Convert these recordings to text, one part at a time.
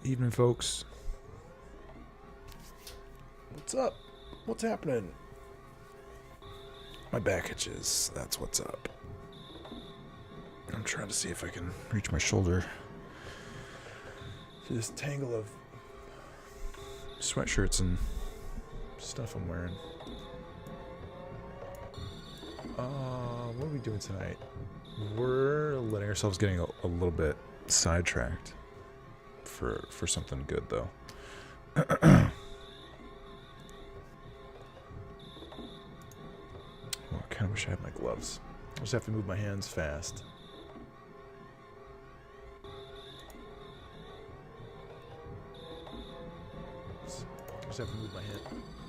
Evening, folks. What's up? What's happening? My back itches. That's what's up. I'm trying to see if I can reach my shoulder through this tangle of sweatshirts and stuff I'm wearing. What are we doing tonight? We're letting ourselves getting a little bit sidetracked for something good, though. I kind of wish I had my gloves. I just have to move my hands fast. I just have to move my hand.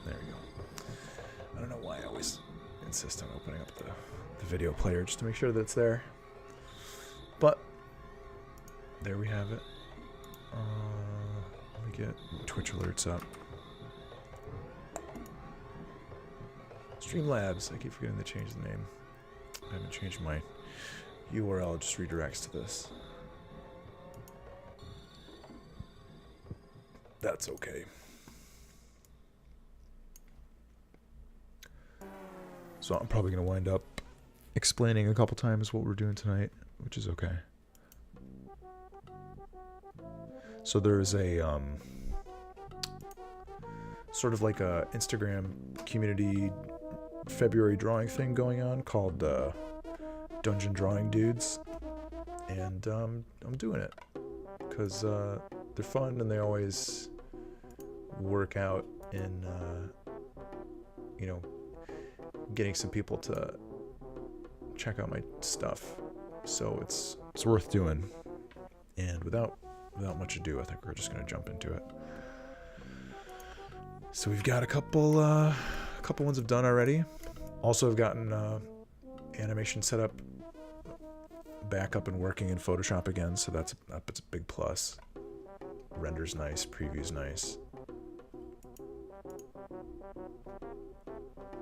There we go. I don't know why I always insist on opening up the video player just to make sure that it's there. But there we have it. Let me get Twitch alerts up. Streamlabs. I keep forgetting to change the name. I haven't changed my URL. It just redirects to this. That's okay. So I'm probably going to wind up explaining a couple times what we're doing tonight, which is okay. So there's a sort of like a Instagram community February drawing thing going on called Dungeon Drawing Dudes, and I'm doing it because they're fun and they always work out in getting some people to check out my stuff, so it's worth doing. And without much ado, I think we're just gonna jump into it. So we've got a couple ones I've done already. Also, I've gotten animation set up, back up and working in Photoshop again, so that's a big plus. Render's nice, preview's nice.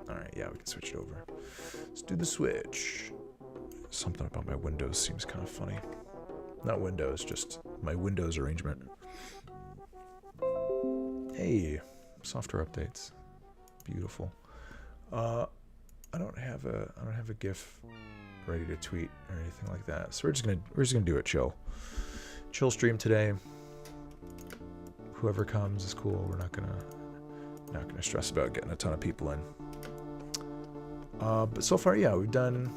Alright, yeah, we can switch it over. Let's do the switch. Something about my Windows seems kind of funny. Not Windows, just my Windows arrangement. Hey, software updates. Beautiful. I don't have a GIF ready to tweet or anything like that. So we're just gonna do it chill. Chill stream today. Whoever comes is cool. We're not gonna stress about getting a ton of people in. But so far, yeah, we've done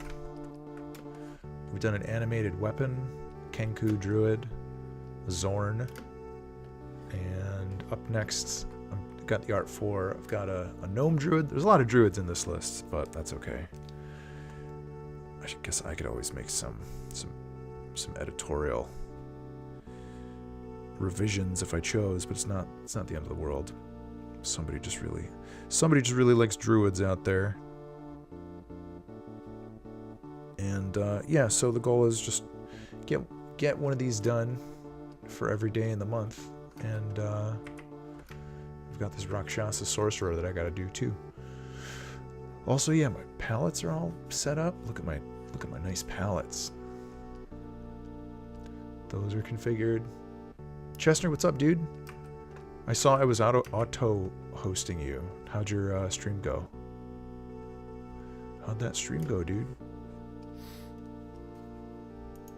an animated weapon, Kenku Druid, Zorn, and up next I've got the art for. I've got a gnome druid. There's a lot of druids in this list, but that's okay. I guess I could always make some editorial revisions if I chose, but it's not the end of the world. Somebody just really likes druids out there. And yeah, so the goal is just get one of these done for every day in the month, and I've got this Rakshasa sorcerer that I gotta do too. Also, yeah, my palettes are all set up. Look at my nice palettes. Those are configured. Chestnut, what's up, dude? I saw I was auto hosting you. How'd your stream go? How'd that stream go, dude?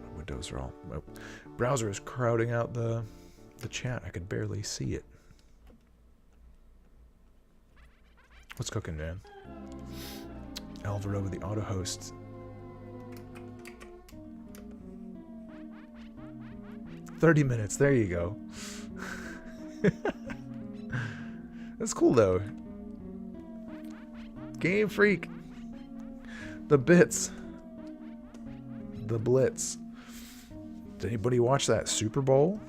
My windows are all... My browser is crowding out the chat. I could barely see it. What's cooking, man? Alvaro with the auto host. 30 minutes. There you go. That's cool, though. Game Freak. The bits. The blitz. Did anybody watch that Super Bowl?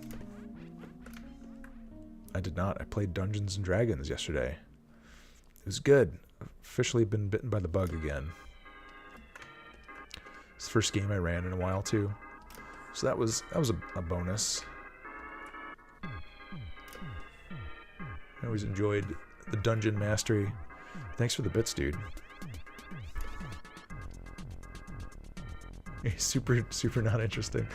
I did not. I played Dungeons and Dragons yesterday. It was good. I've officially been bitten by the bug again. It's the first game I ran in a while, too. So that was a bonus. I always enjoyed the dungeon mastery. Thanks for the bits, dude. Super not interesting.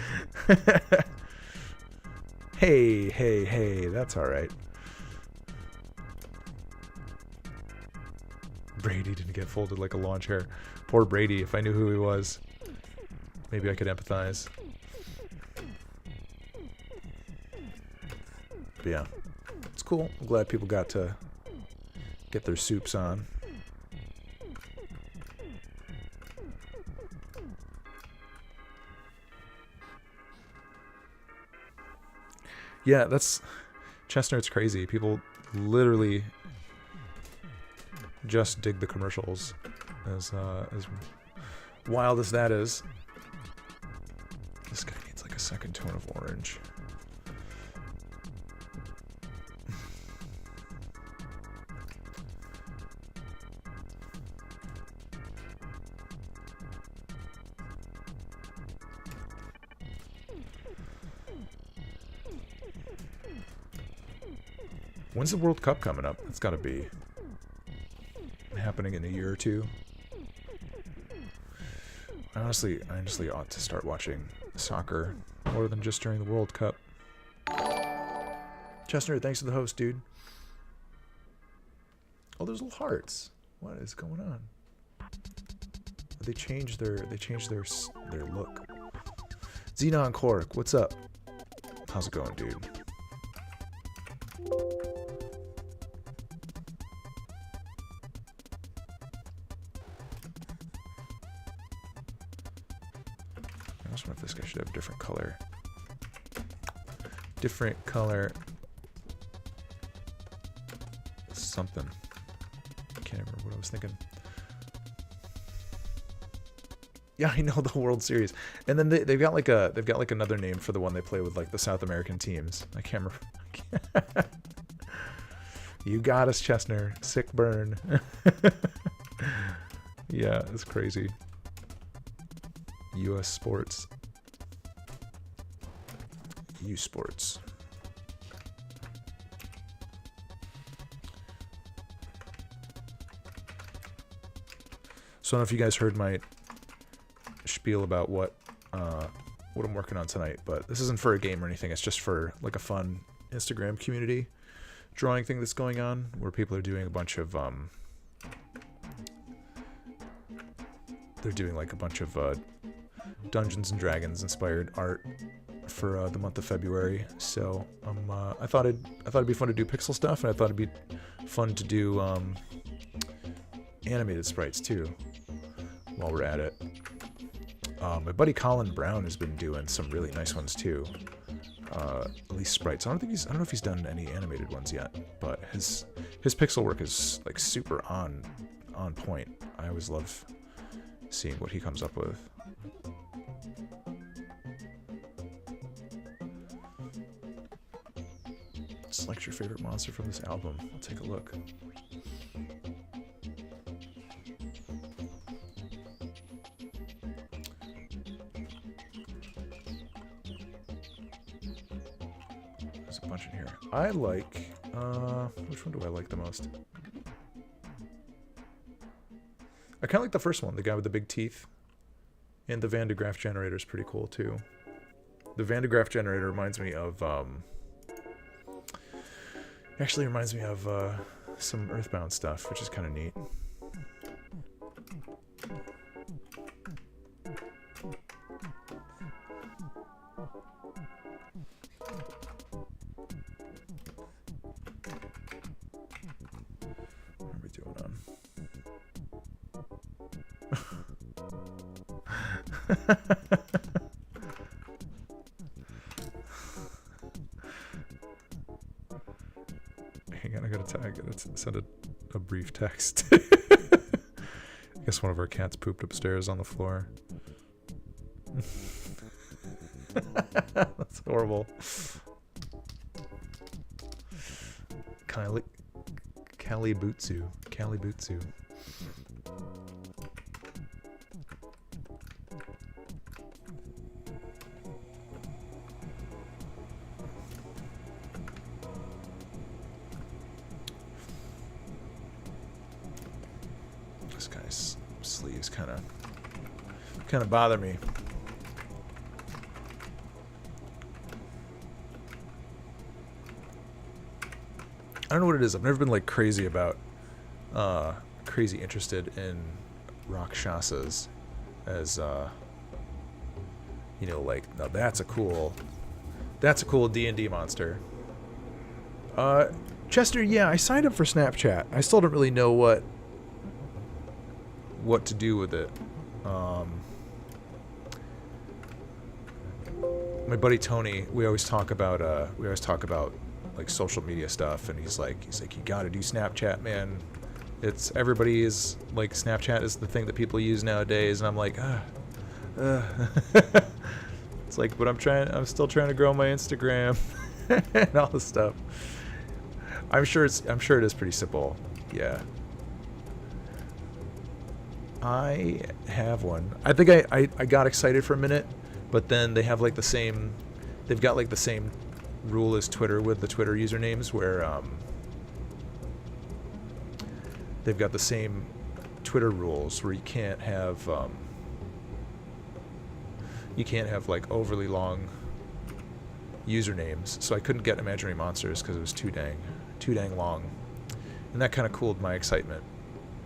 Hey, hey, hey, that's alright. Brady didn't get folded like a lawn chair. Poor Brady, if I knew who he was. Maybe I could empathize. But yeah, it's cool. I'm glad people got to get their soups on. Yeah, that's... Chestnut's crazy. People literally just dig the commercials. As wild as that is. This guy needs like a second tone of orange. When's the World Cup coming up? It's got to be happening in a year or two. I honestly ought to start watching soccer more than just during the World Cup. Chestnut, thanks for the host, dude. Oh, there's little hearts. What is going on? They changed their look. Xenon Cork, what's up? How's it going, dude? I just wonder if this guy should have a different color. Different color. Something. I can't remember what I was thinking. Yeah, I know, the World Series. And then they've got like another name for the one they play with like the South American teams. I can't remember. You got us, Chestnut. Sick burn. Yeah, it's crazy. U.S. Sports. U Sports. So I don't know if you guys heard my spiel about what I'm working on tonight, but this isn't for a game or anything. It's just for like a fun Instagram community drawing thing that's going on where people are doing a bunch of they're doing like a bunch of Dungeons and Dragons inspired art for the month of February. So I thought it'd be fun to do pixel stuff, and I thought it'd be fun to do animated sprites too while we're at it. My buddy Colin Brown has been doing some really nice ones too. At least sprites. I don't know if he's done any animated ones yet, but his pixel work is like super on point. I always love seeing what he comes up with. Select your favorite monster from this album. I'll take a look. There's a bunch in here. I like, which one do I like the most? I kind of like the first one, the guy with the big teeth. And the Van de Graaff generator is pretty cool too. The Van de Graaff generator reminds me of, actually reminds me of some Earthbound stuff, which is kind of neat. What are we doing on? Hang on, I gotta send a brief text. I guess one of our cats pooped upstairs on the floor. That's horrible. Kalibutsu. This guy's sleeves kind of bother me. I don't know what it is. I've never been like crazy about, crazy interested in Rakshasas as, you know, like, now that's a cool D&D monster. Chester, yeah, I signed up for Snapchat. I still don't really know what to do with it. My buddy Tony, we always talk about like social media stuff, and he's like, you gotta do Snapchat, man. It's everybody is like, Snapchat is the thing that people use nowadays, and I'm like, it's like, but I'm still trying to grow my Instagram and all this stuff. I'm sure it is pretty simple. Yeah. I have one. I think I got excited for a minute, but then they have like they've got like the same rule as Twitter with the Twitter usernames, where they've got the same Twitter rules where you can't have like overly long usernames. So I couldn't get Imaginary Monsters because it was too dang long, and that kind of cooled my excitement.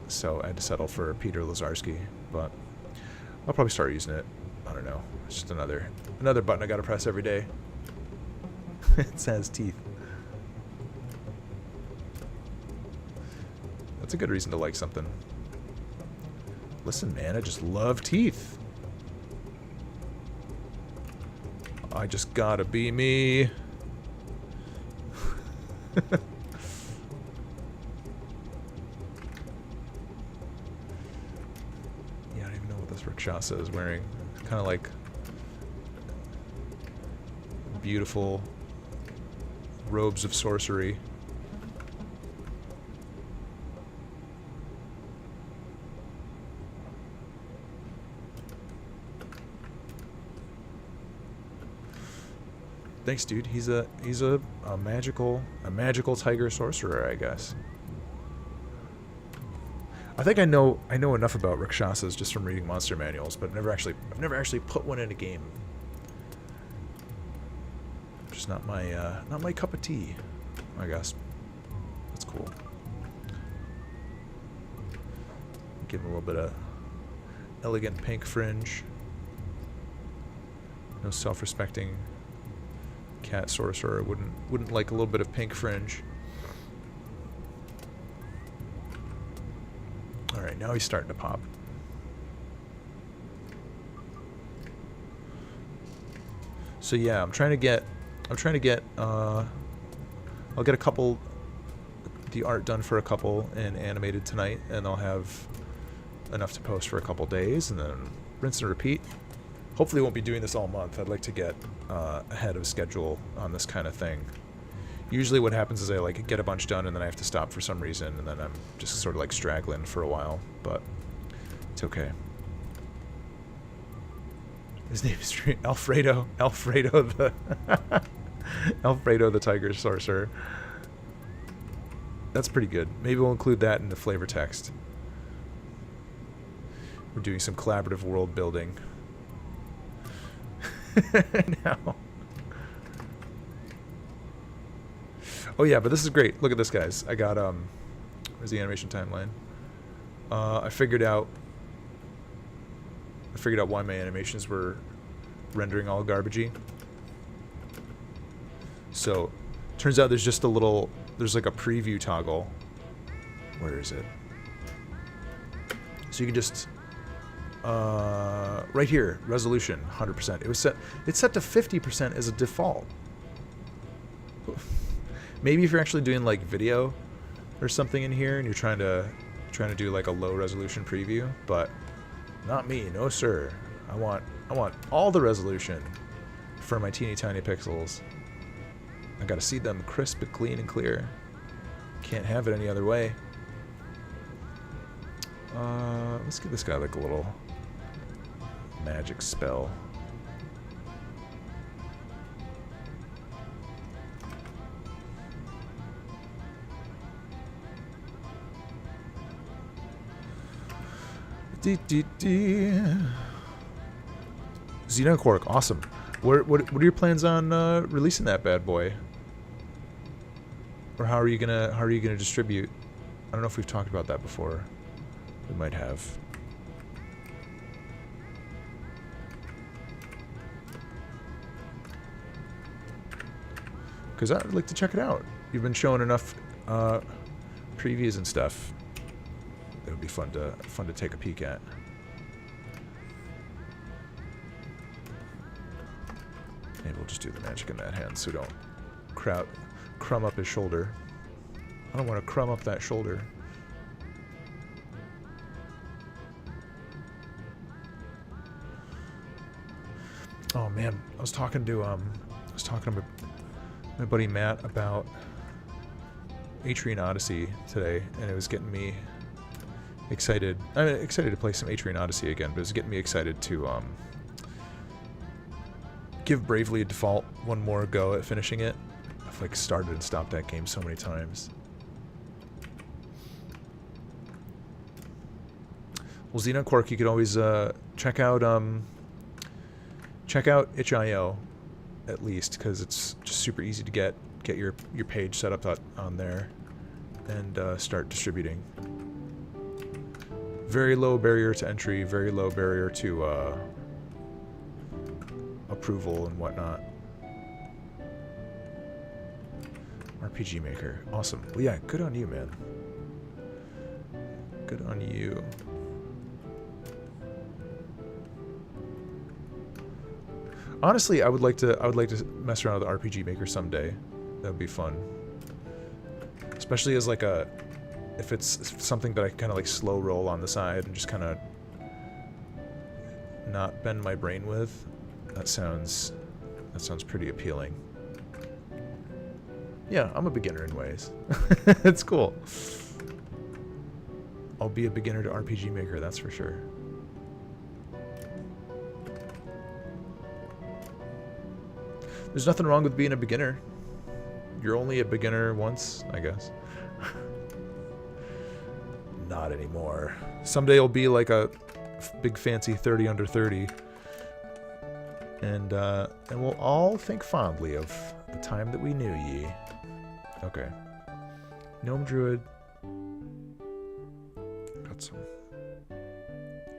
So I had to settle for Peter Lazarski, but I'll probably start using it. I don't know. It's just another button I gotta press every day. It says teeth. That's a good reason to like something. Listen, man, I just love teeth. I just gotta be me. Rakshasa is wearing kind of like beautiful robes of sorcery. Thanks, dude. He's a magical tiger sorcerer, I guess. I think I know enough about Rakshasas just from reading monster manuals, but I've never actually put one in a game. Just not my cup of tea, I guess. That's cool. Give him a little bit of elegant pink fringe. No self-respecting cat sorcerer wouldn't like a little bit of pink fringe. Alright, now he's starting to pop. So yeah, I'm trying to get I'll get a couple the art done for a couple and animated tonight, and I'll have enough to post for a couple days, and then rinse and repeat. Hopefully won't be doing this all month. I'd like to get ahead of schedule on this kind of thing. Usually what happens is I like get a bunch done and then I have to stop for some reason, and then I'm just sort of like straggling for a while, but it's okay. His name is Alfredo the Alfredo the Tiger Sorcerer. That's pretty good. Maybe we'll include that in the flavor text. We're doing some collaborative world building. Now. Oh yeah, but this is great. Look at this, guys. I got where's the animation timeline? I figured out why my animations were rendering all garbagey. So, turns out there's just there's like a preview toggle. Where is it? So you can just right here, resolution 100%. It's set to 50% as a default. Maybe if you're actually doing like video or something in here and you're trying to do like a low resolution preview, but not me, no sir. I want all the resolution for my teeny tiny pixels. I gotta see them crisp and clean and clear. Can't have it any other way. Let's give this guy like a little magic spell. Xenoquark, awesome. What are your plans on releasing that bad boy? Or how are you gonna distribute? I don't know if we've talked about that before. We might have. Because I'd like to check it out. You've been showing enough previews and stuff. It would be fun to take a peek at. Maybe we'll just do the magic in that hand so we don't crumb up his shoulder. I don't want to crumb up that shoulder. Oh man, I was talking to my buddy Matt about Atrian Odyssey today, and it was getting me excited. I'm excited to play some Atrian Odyssey again, but it was getting me excited to give Bravely Default one more go at finishing it. I've like started and stopped that game so many times. Well, Xenon Quark, you could always check out itch.io at least, because it's just super easy to get your page set up on there and start distributing. Very low barrier to entry, very low barrier to approval and whatnot. RPG Maker, awesome. Well, yeah, good on you, man. Good on you. Honestly, I would like to mess around with RPG Maker someday. That would be fun. Especially as like if it's something that I kind of like slow roll on the side and just kind of not bend my brain with. That sounds pretty appealing. Yeah, I'm a beginner in ways. It's cool. I'll be a beginner to RPG Maker, that's for sure. There's nothing wrong with being a beginner. You're only a beginner once, I guess. Not anymore. Someday you'll be like a big fancy 30 under 30. And we'll all think fondly of the time that we knew ye. Okay. Gnome Druid. Got some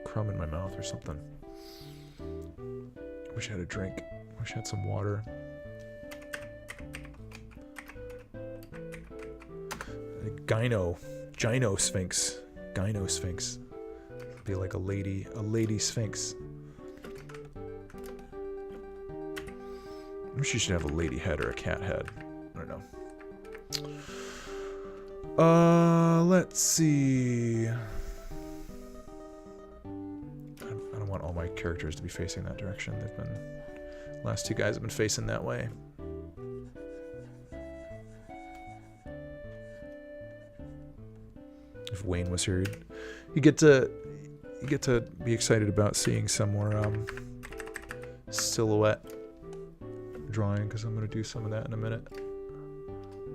crumb in my mouth or something. Wish I had a drink. Wish I had some water. Gyno Sphinx. Gyno Sphinx. Be like a lady Sphinx. Maybe she should have a lady head or a cat head. I don't know. Let's see. I don't want all my characters to be facing that direction. Last two guys have been facing that way. If Wayne was here, you get to be excited about seeing some more silhouette drawing, because I'm going to do some of that in a minute.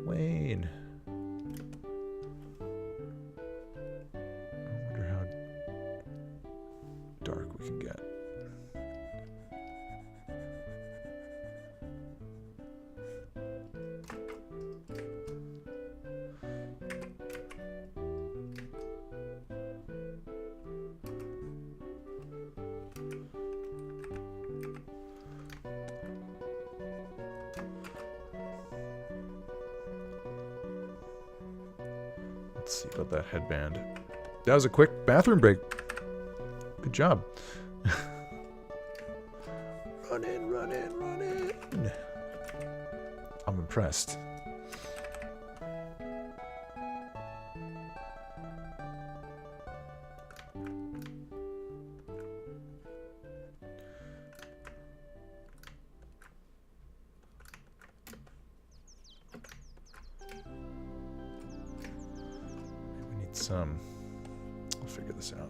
Wayne. I wonder how dark we can get. Let's see about that headband. That was a quick bathroom break. Good job. Run in, run in, run in. I'm impressed. I'll figure this out.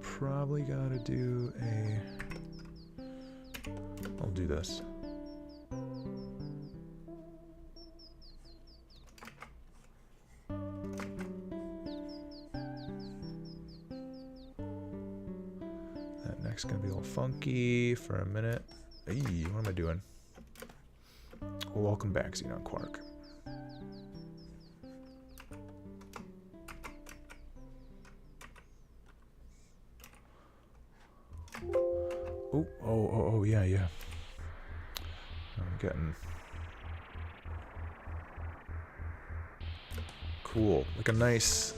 Probably gotta do I'll do this. That neck's gonna be a little funky for a minute. Hey, what am I doing? Well, welcome back, Xenon Quark. Oh, yeah. I'm getting... Cool. Like a nice,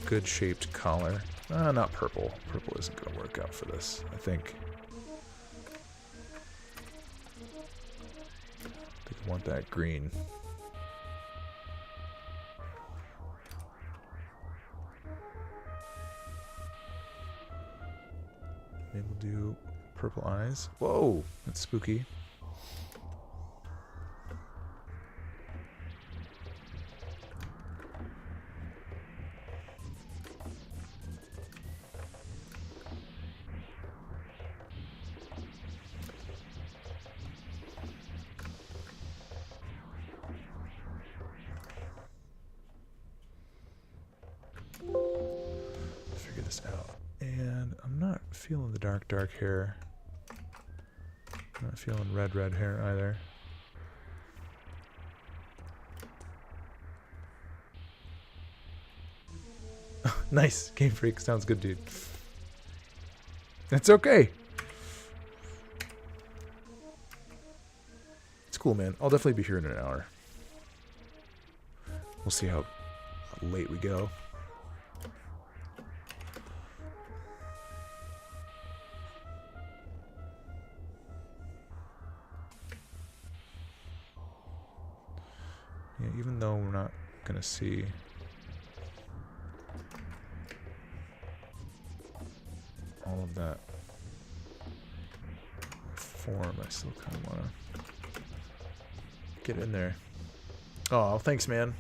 good-shaped collar. Not purple. Purple isn't going to work out for this, I think. I want that green. Maybe we'll do purple eyes. Whoa, that's spooky. Figure this out. And I'm not feeling the dark hair. I'm not feeling red hair either. Nice. Game Freak. Sounds good, dude. It's okay. It's cool, man. I'll definitely be here in an hour. We'll see how late we go. Yeah, even though we're not going to see... all of that form, I still kind of want to get in there. Oh, thanks, man.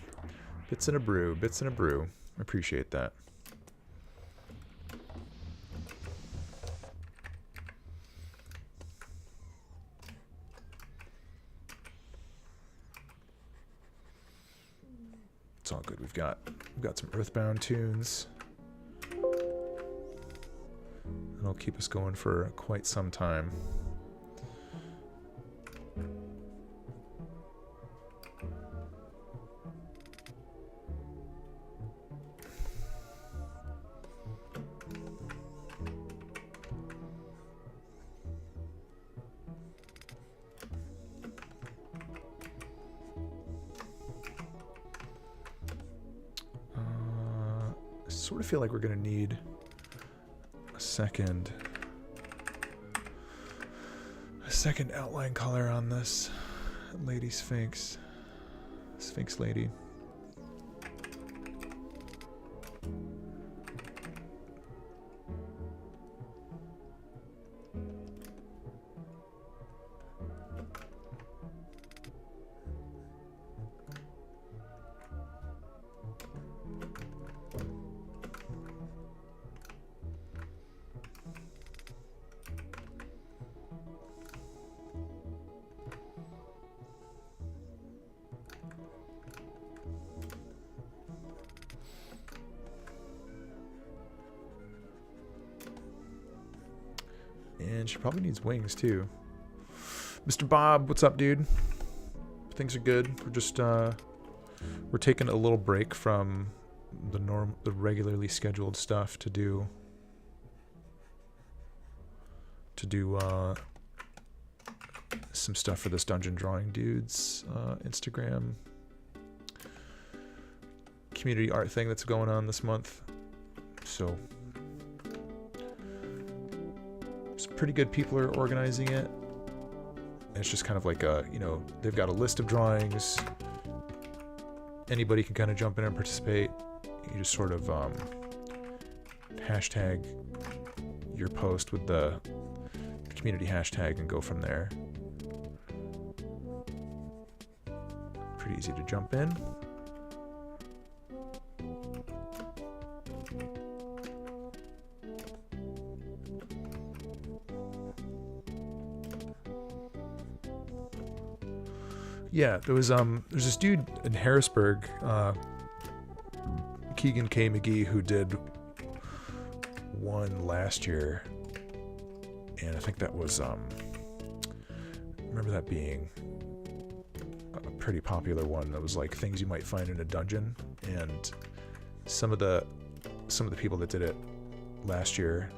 Bits in a brew. I appreciate that. It's all good. We've got some Earthbound tunes. It'll keep us going for quite some time. I sort of feel like we're going to need a second outline color on this Lady Sphinx. Sphinx Lady. And she probably needs wings too. Mr. Bob, what's up, dude? Things are good. We're just we're taking a little break from the regularly scheduled stuff to do some stuff for this Dungeon Drawing Dudes Instagram community art thing that's going on this month. So pretty good people are organizing it. It's just kind of like a, they've got a list of drawings. Anybody can kind of jump in and participate. You just sort of hashtag your post with the community hashtag and go from there. Pretty easy to jump in. Yeah, there's this dude in Harrisburg, Keegan K. McGee, who did one last year, and I think that was I remember that being a pretty popular one. That was like things you might find in a dungeon, and some of the people that did it last year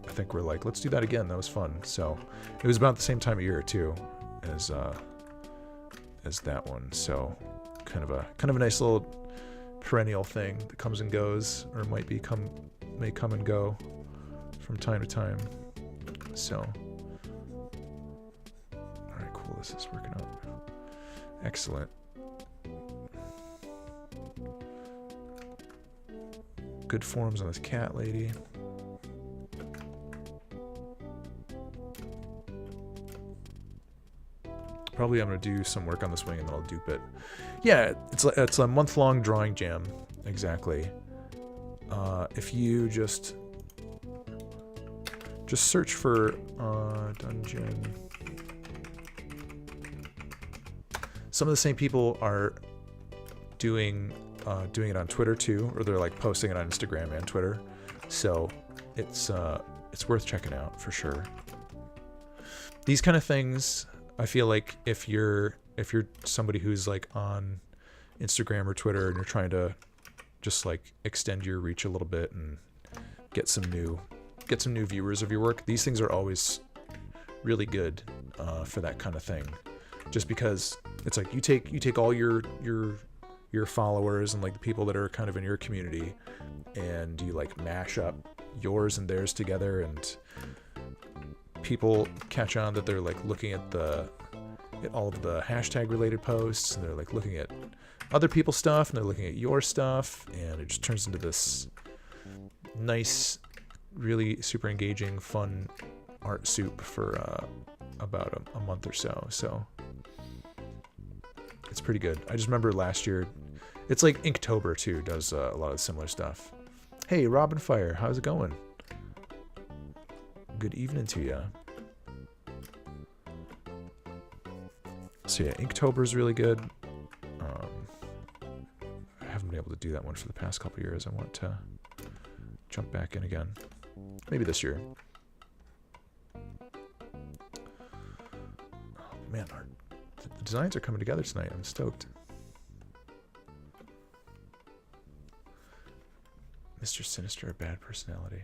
I think we're like, let's do that again. That was fun. So it was about the same time of year too as that one. So kind of a nice little perennial thing that comes and goes, or may come and go from time to time. So, all right, cool. This is working out. Excellent. Good forms on this cat lady. Probably I'm going to do some work on this wing and then I'll dupe it. Yeah, it's a month-long drawing jam. Exactly. If you just search for dungeon. Some of the same people are doing it on Twitter too, or they're like posting it on Instagram and Twitter. So it's worth checking out for sure. These kind of things, I feel like if you're somebody who's like on Instagram or Twitter and you're trying to just like extend your reach a little bit and get some new viewers of your work, these things are always really good for that kind of thing. Just because it's like you take all your followers and like the people that are kind of in your community, and you like mash up yours and theirs together, and people catch on that they're like looking at all of the hashtag related posts, and they're like looking at other people's stuff, and they're looking at your stuff, and it just turns into this nice, really super engaging, fun art soup for about a month or so. So it's pretty good. I just remember last year, it's like Inktober too does a lot of similar stuff. Hey, Robin Fire, how's it going? Good evening to you. So yeah, Inktober is really good. I haven't been able to do that one for the past couple years. I want to jump back in again. Maybe this year. Oh man, the designs are coming together tonight. I'm stoked. Mr. Sinister, a bad personality.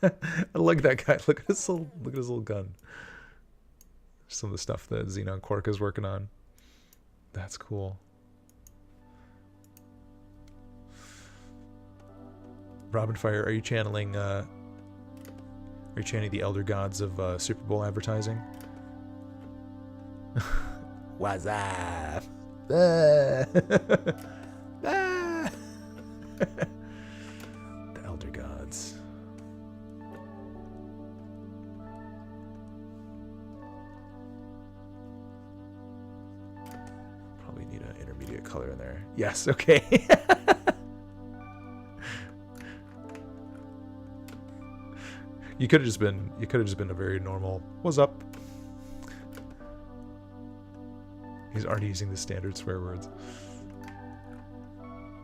I like that guy. Look at his little gun. Some of the stuff that Xenon Quark is working on. That's cool. Robin Fire, are you channeling the elder gods of Super Bowl advertising? What's up? The elder gods. Probably need an intermediate color in there. Yes, okay. You could have just been a very normal, what's up? He's already using the standard swear words.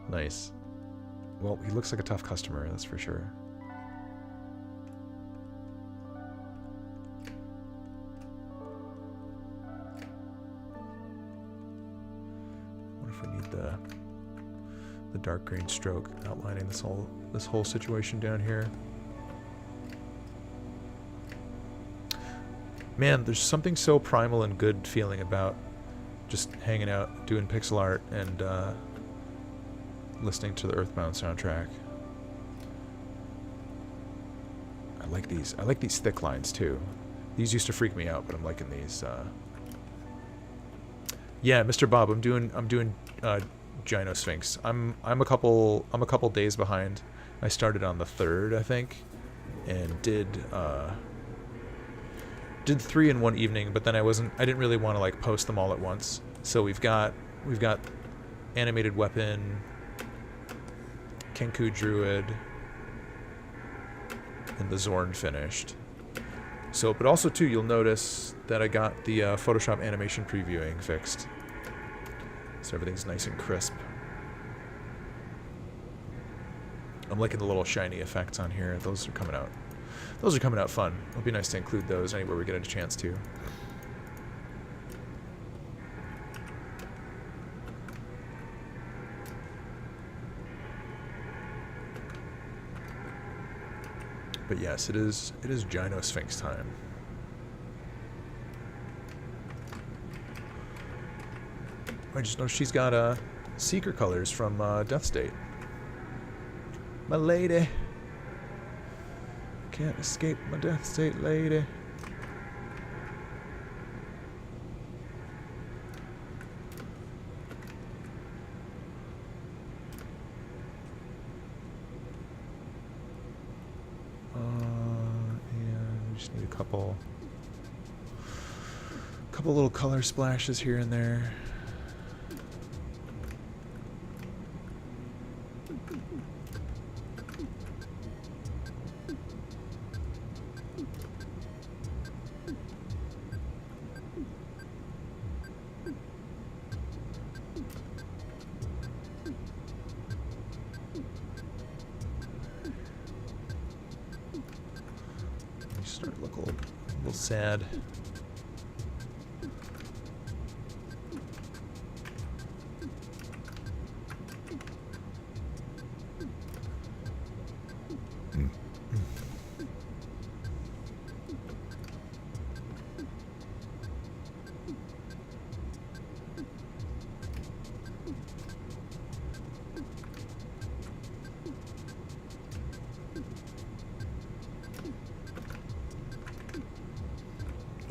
Nice. Well, he looks like a tough customer, that's for sure. What if we need the dark green stroke outlining this whole situation down here? Man, there's something so primal and good feeling about just hanging out, doing pixel art, and listening to the Earthbound soundtrack. I like these. I like these thick lines too. These used to freak me out, but I'm liking these. Yeah, Mr. Bob, I'm doing Gyno Sphinx. I'm a couple days behind. I started on the 3rd, I think, and did 3 in one evening, but then I didn't really want to like post them all at once. So we've got Animated Weapon, Kenku Druid, and the Zorn finished. So, but also too, you'll notice that I got the Photoshop animation previewing fixed. So everything's nice and crisp. I'm liking the little shiny effects on here. Those are coming out. Those are coming out fun. It'll be nice to include those anywhere we get a chance to. But yes, it is Gynosphinx time. I just know she's got Seeker colors from Death State. My lady. Can't escape my Death State lady. And we just need a couple little color splashes here and there. Start to look a little sad.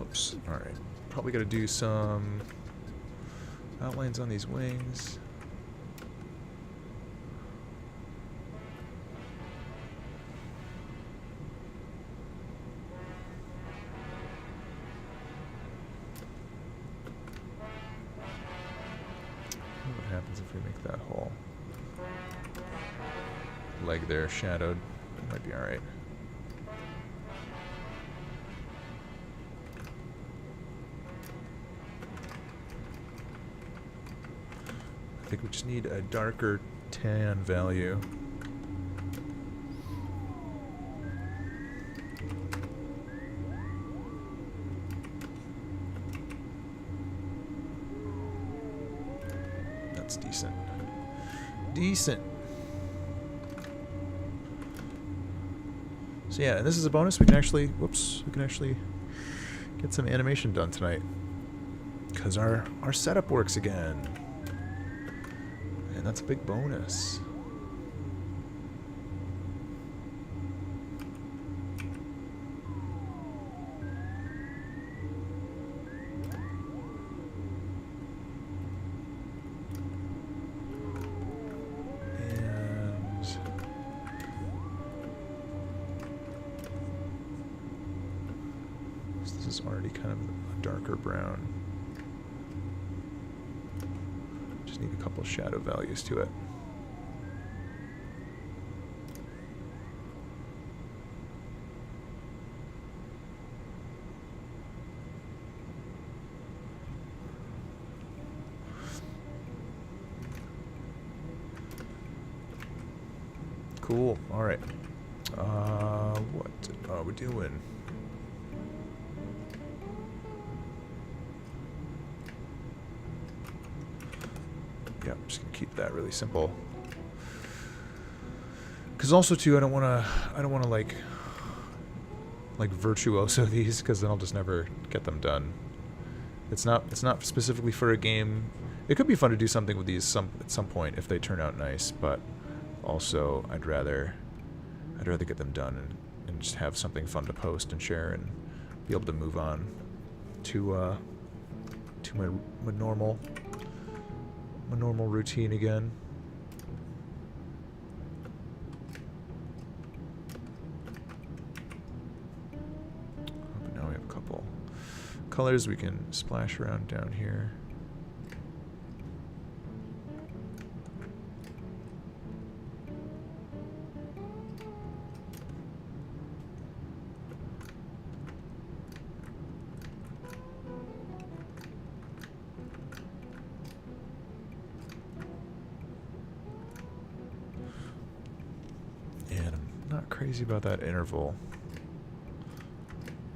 Oops. Alright. Probably gotta do some outlines on these wings. What happens if we make that whole leg there shadowed? It might be alright. I think we just need a darker tan value. That's decent. Decent. So yeah, and this is a bonus. We can actually, whoops, we can actually get some animation done tonight. Because our setup works again. And that's a big bonus. And this is already kind of a darker brown. Need a couple shadow values to it. Cool. All right. What are we doing? Yeah, I'm just gonna keep that really simple. Because also too, I don't wanna like virtuoso these, because then I'll just never get them done. It's not specifically for a game. It could be fun to do something with these at some point if they turn out nice, but also I'd rather get them done and just have something fun to post and share and be able to move on to my normal routine again. But now we have a couple colors we can splash around down here. Crazy about that interval.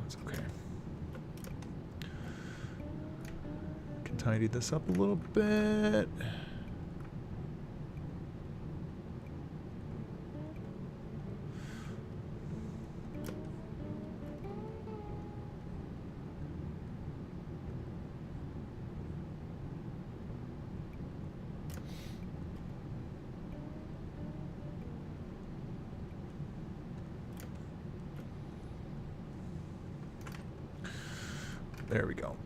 That's okay. Can tidy this up a little bit. There we go.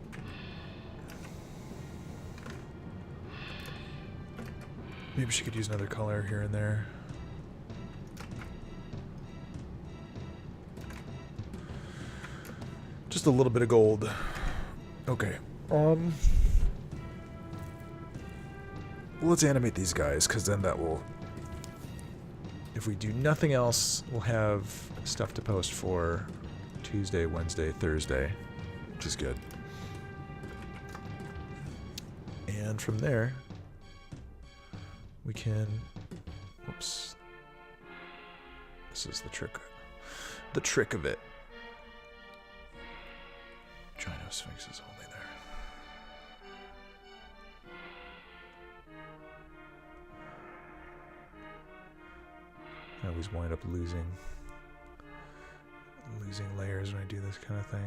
Maybe she could use another color here and there. Just a little bit of gold. Okay. Let's animate these guys, because then that will... If we do nothing else, we'll have stuff to post for Tuesday, Wednesday, Thursday, which is good. And from there, we can... Whoops. This is the trick. The trick of it. Gynosphinx is only there. I always wind up losing layers when I do this kind of thing.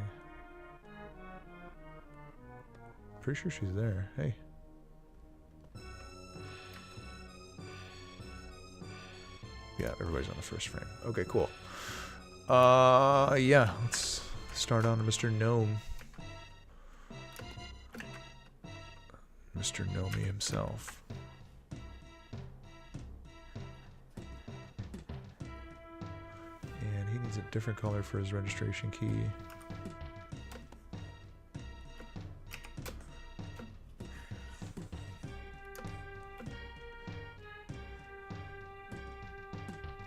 Pretty sure she's there. Hey. Yeah, everybody's on the first frame. Okay, cool. Yeah, let's start on Mr. Gnome. Mr. Nomi himself. And he needs a different color for his registration key.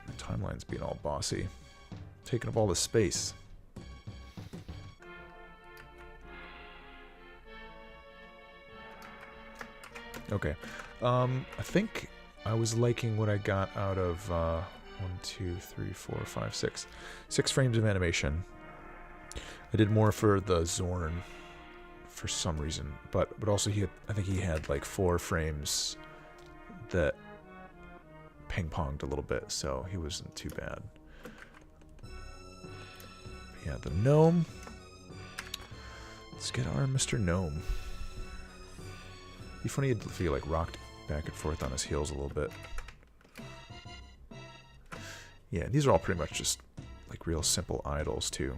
The timeline's being all bossy. Taking up all the space. Okay. I think I was liking what I got out of 1, 2, 3, 4, 5, 6. 6 frames of animation. I did more for the Zorn for some reason, but also I think he had like 4 frames that ping-ponged a little bit, so he wasn't too bad. But yeah, the gnome. Let's get our Mr. Gnome. It'd be funny if he like rocked back and forth on his heels a little bit. Yeah, these are all pretty much just like real simple idols too.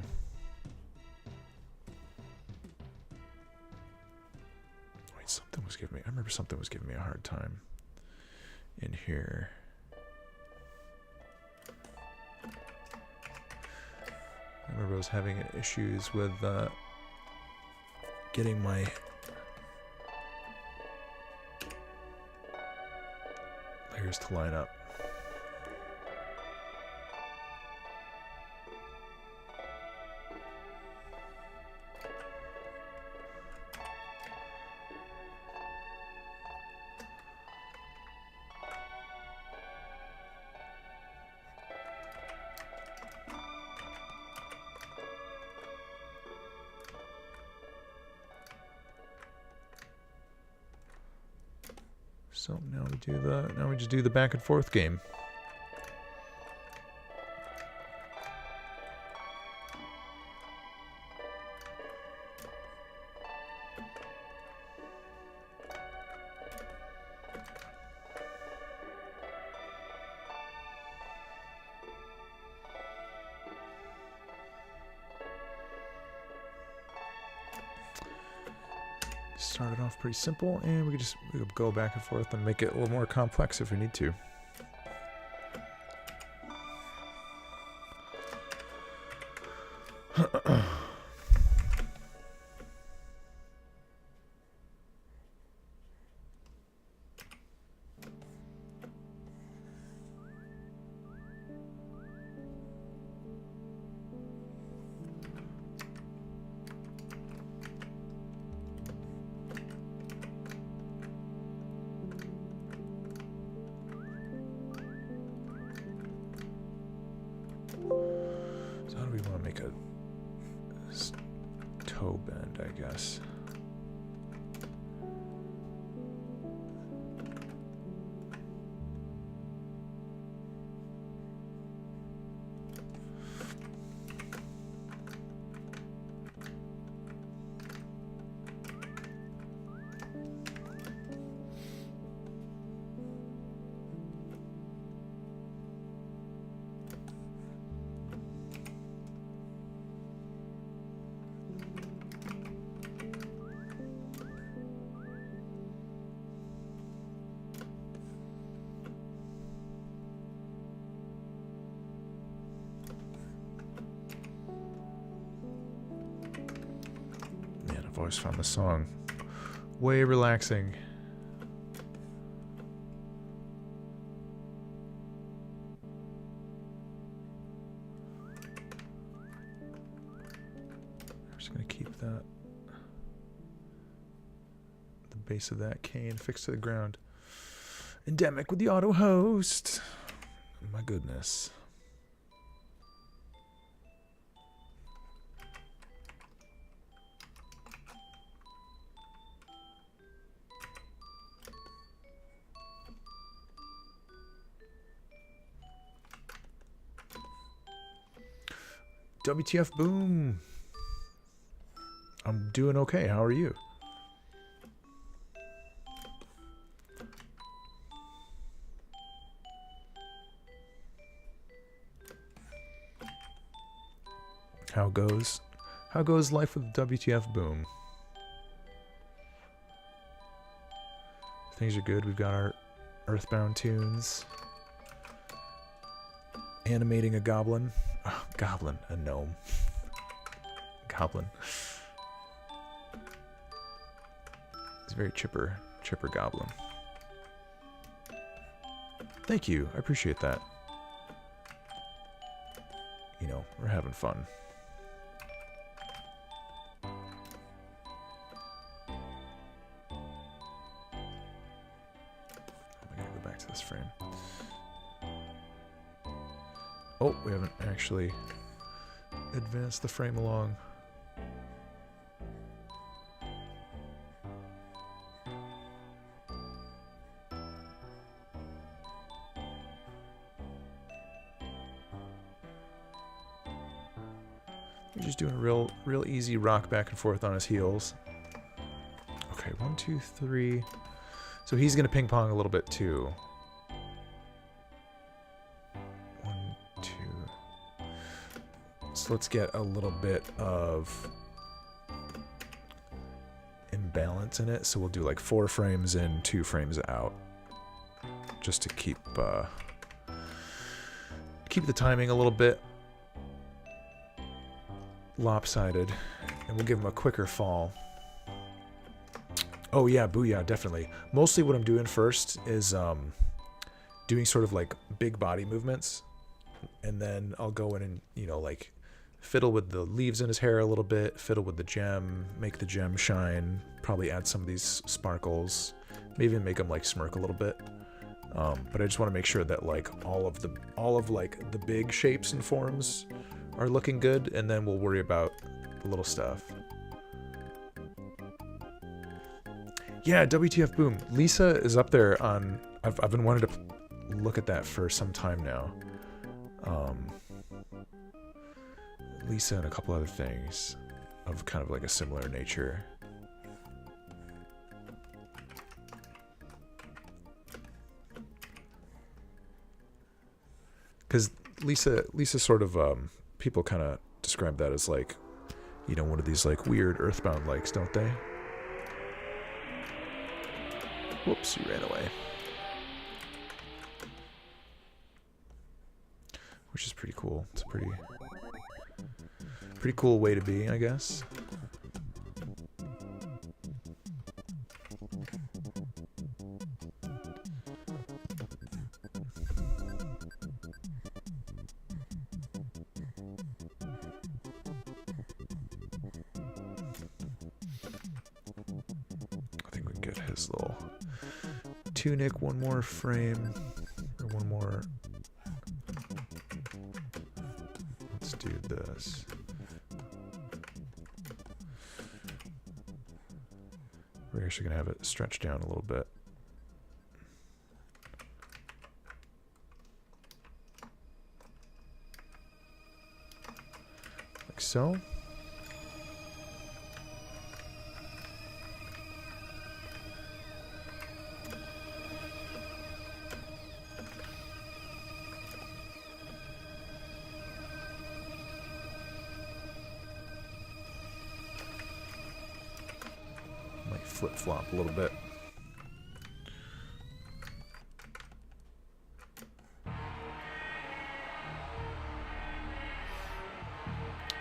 Wait, something was giving me... I remember something was giving me a hard time in here. I remember I was having issues with getting my layers to line up. So now we just do the back and forth game. Started off pretty simple, and we could go back and forth and make it a little more complex if we need to. Toe bend, I guess. I've always found this song way relaxing. I'm just gonna keep that, the base of that cane fixed to the ground. Endemic with the auto host. My goodness. WTF boom. I'm doing okay. How are you? How goes life with WTF boom? Things are good. We've got our Earthbound tunes. Animating a goblin. Oh, goblin, a gnome. Goblin. It's a very chipper goblin. Thank you. I appreciate that. You know, we're having fun. This frame. Oh, we haven't actually advanced the frame along. He's just doing a real easy rock back and forth on his heels. Okay, 1, 2, 3. So he's gonna ping pong a little bit too. 1, 2. So let's get a little bit of imbalance in it. So we'll do like 4 frames in, 2 frames out, just to keep the timing a little bit lopsided, and we'll give him a quicker fall. Oh yeah, booyah, definitely. Mostly what I'm doing first is doing sort of like big body movements, and then I'll go in and, you know, like fiddle with the leaves in his hair a little bit, fiddle with the gem, make the gem shine, probably add some of these sparkles, maybe even make him like smirk a little bit. But I just want to make sure that like all of like the big shapes and forms are looking good, and then we'll worry about the little stuff. Yeah, WTF boom. Lisa is up there on. I've been wanting to look at that for some time now. Lisa and a couple other things of kind of like a similar nature. Because Lisa sort of people kind of describe that as like, you know, one of these like weird Earthbound likes, don't they? Whoops, you ran away. Which is pretty cool. It's a pretty cool way to be, I guess. I think we can get his little tunic one more frame, or one more. Let's do this. We're actually going to have it stretched down a little bit. Like so. Flip-flop a little bit.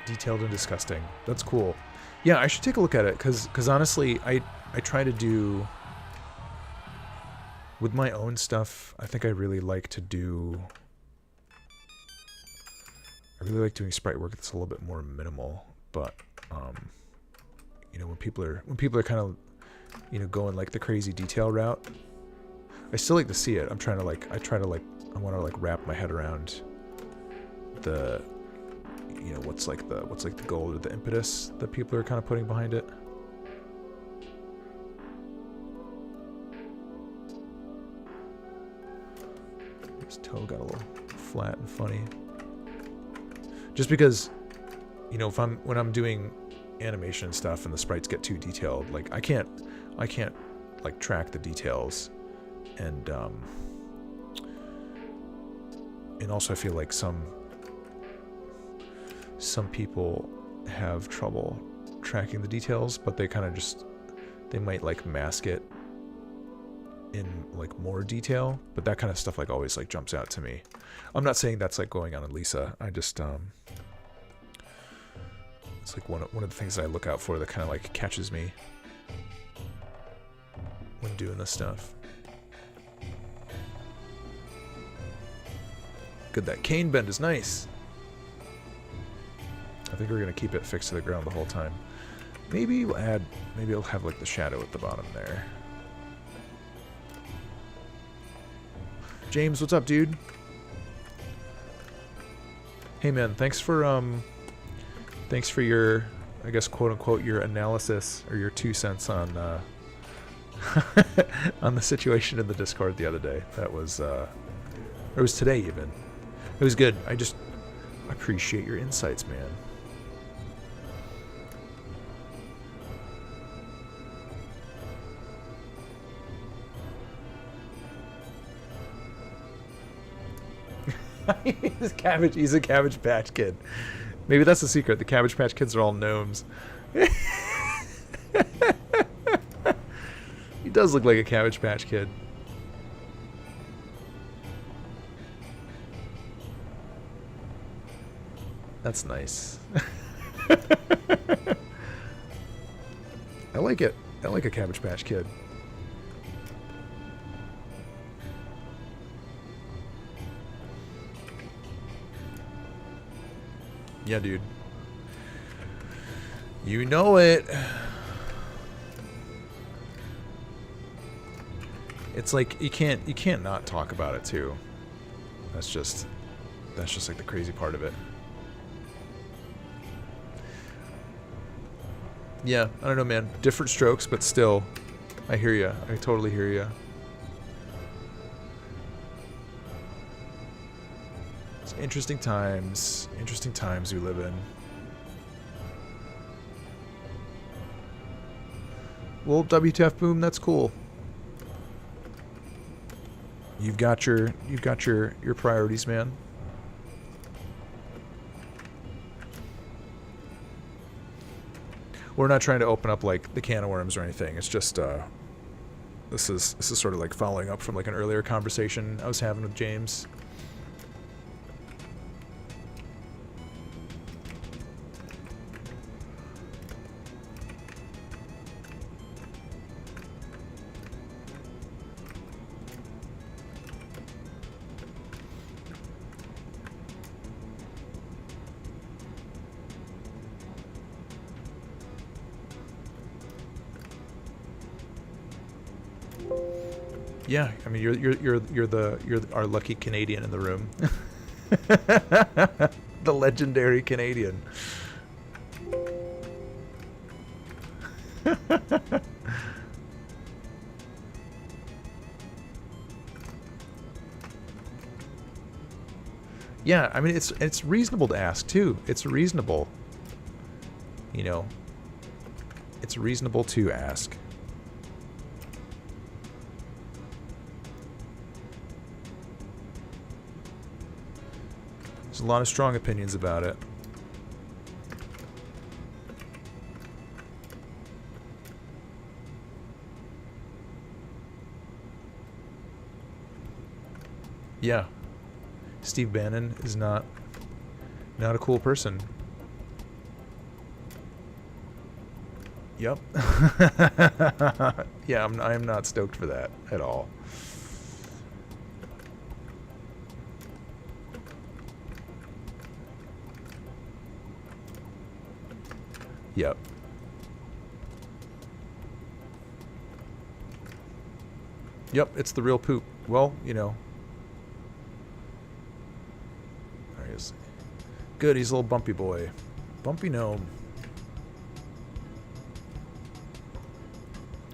Detailed and disgusting. That's cool. Yeah, I should take a look at it, because honestly, I try to do... With my own stuff, I think I really like to do... I really like doing sprite work that's a little bit more minimal, but, you know, when people are kind of, you know, going like the crazy detail route, I still like to see it. I want to like wrap my head around the, you know, what's like the goal or the impetus that people are kind of putting behind it. This toe got a little flat and funny. Just because, you know, when I'm doing animation stuff and the sprites get too detailed, like I can't like track the details, and also I feel like some people have trouble tracking the details, but they kind of they might like mask it in like more detail, but that kind of stuff like always like jumps out to me. I'm not saying that's like going on in Lisa. I just it's like one of the things that I look out for that kind of like catches me when doing this stuff. Good, that cane bend is nice. I think we're gonna keep it fixed to the ground the whole time. Maybe I'll have like the shadow at the bottom there. James, what's up, dude? Hey man, thanks for your, I guess, quote unquote, your analysis or your 2 cents on on the situation in the Discord the other day. That was it was today even. It was good. I appreciate your insights, man. He's a Cabbage Patch Kid. Maybe that's the secret. The Cabbage Patch Kids are all gnomes. He does look like a Cabbage Patch Kid. That's nice. I like it. I like a Cabbage Patch Kid. Yeah, dude. You know it. It's like you can't not talk about it too. That's just like the crazy part of it. Yeah, I don't know, man. Different strokes, but still, I hear ya. I totally hear ya. Interesting times we live in. Well, WTF boom, that's cool. You've got your priorities, man. We're not trying to open up like the can of worms or anything. It's just this is sort of like following up from like an earlier conversation I was having with James. Yeah, I mean you're our lucky Canadian in the room. The legendary Canadian. Yeah, I mean it's reasonable to ask too. It's reasonable. You know, it's reasonable to ask. There's a lot of strong opinions about it. Yeah. Steve Bannon is not a cool person. Yep. Yeah, I'm not stoked for that at all. Yep. Yep, it's the real poop. Well, you know. There he is. Good, he's a little bumpy boy. Bumpy gnome.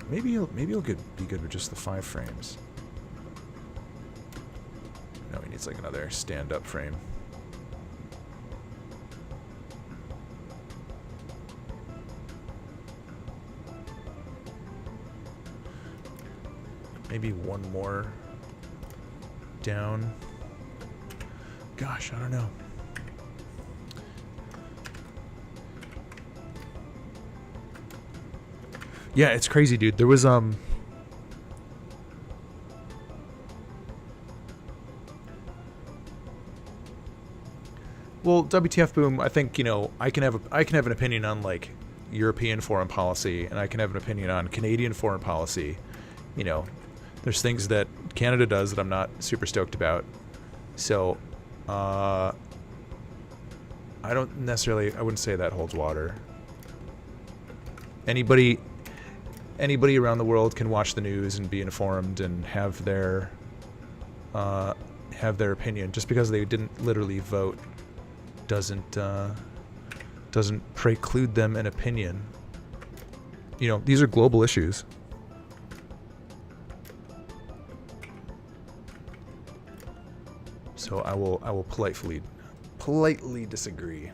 Maybe he'll be good with just the 5 frames. No, he needs like another stand-up frame. Maybe one more down. Gosh, I don't know. Yeah, it's crazy, dude. There was well, WTF boom, I think, you know, I can have an opinion on like European foreign policy, and I can have an opinion on Canadian foreign policy. You know, there's things that Canada does that I'm not super stoked about. So, I wouldn't say that holds water. Anybody around the world can watch the news and be informed and have their opinion. Just because they didn't literally vote doesn't preclude them an opinion. You know, these are global issues. So I will politely disagree.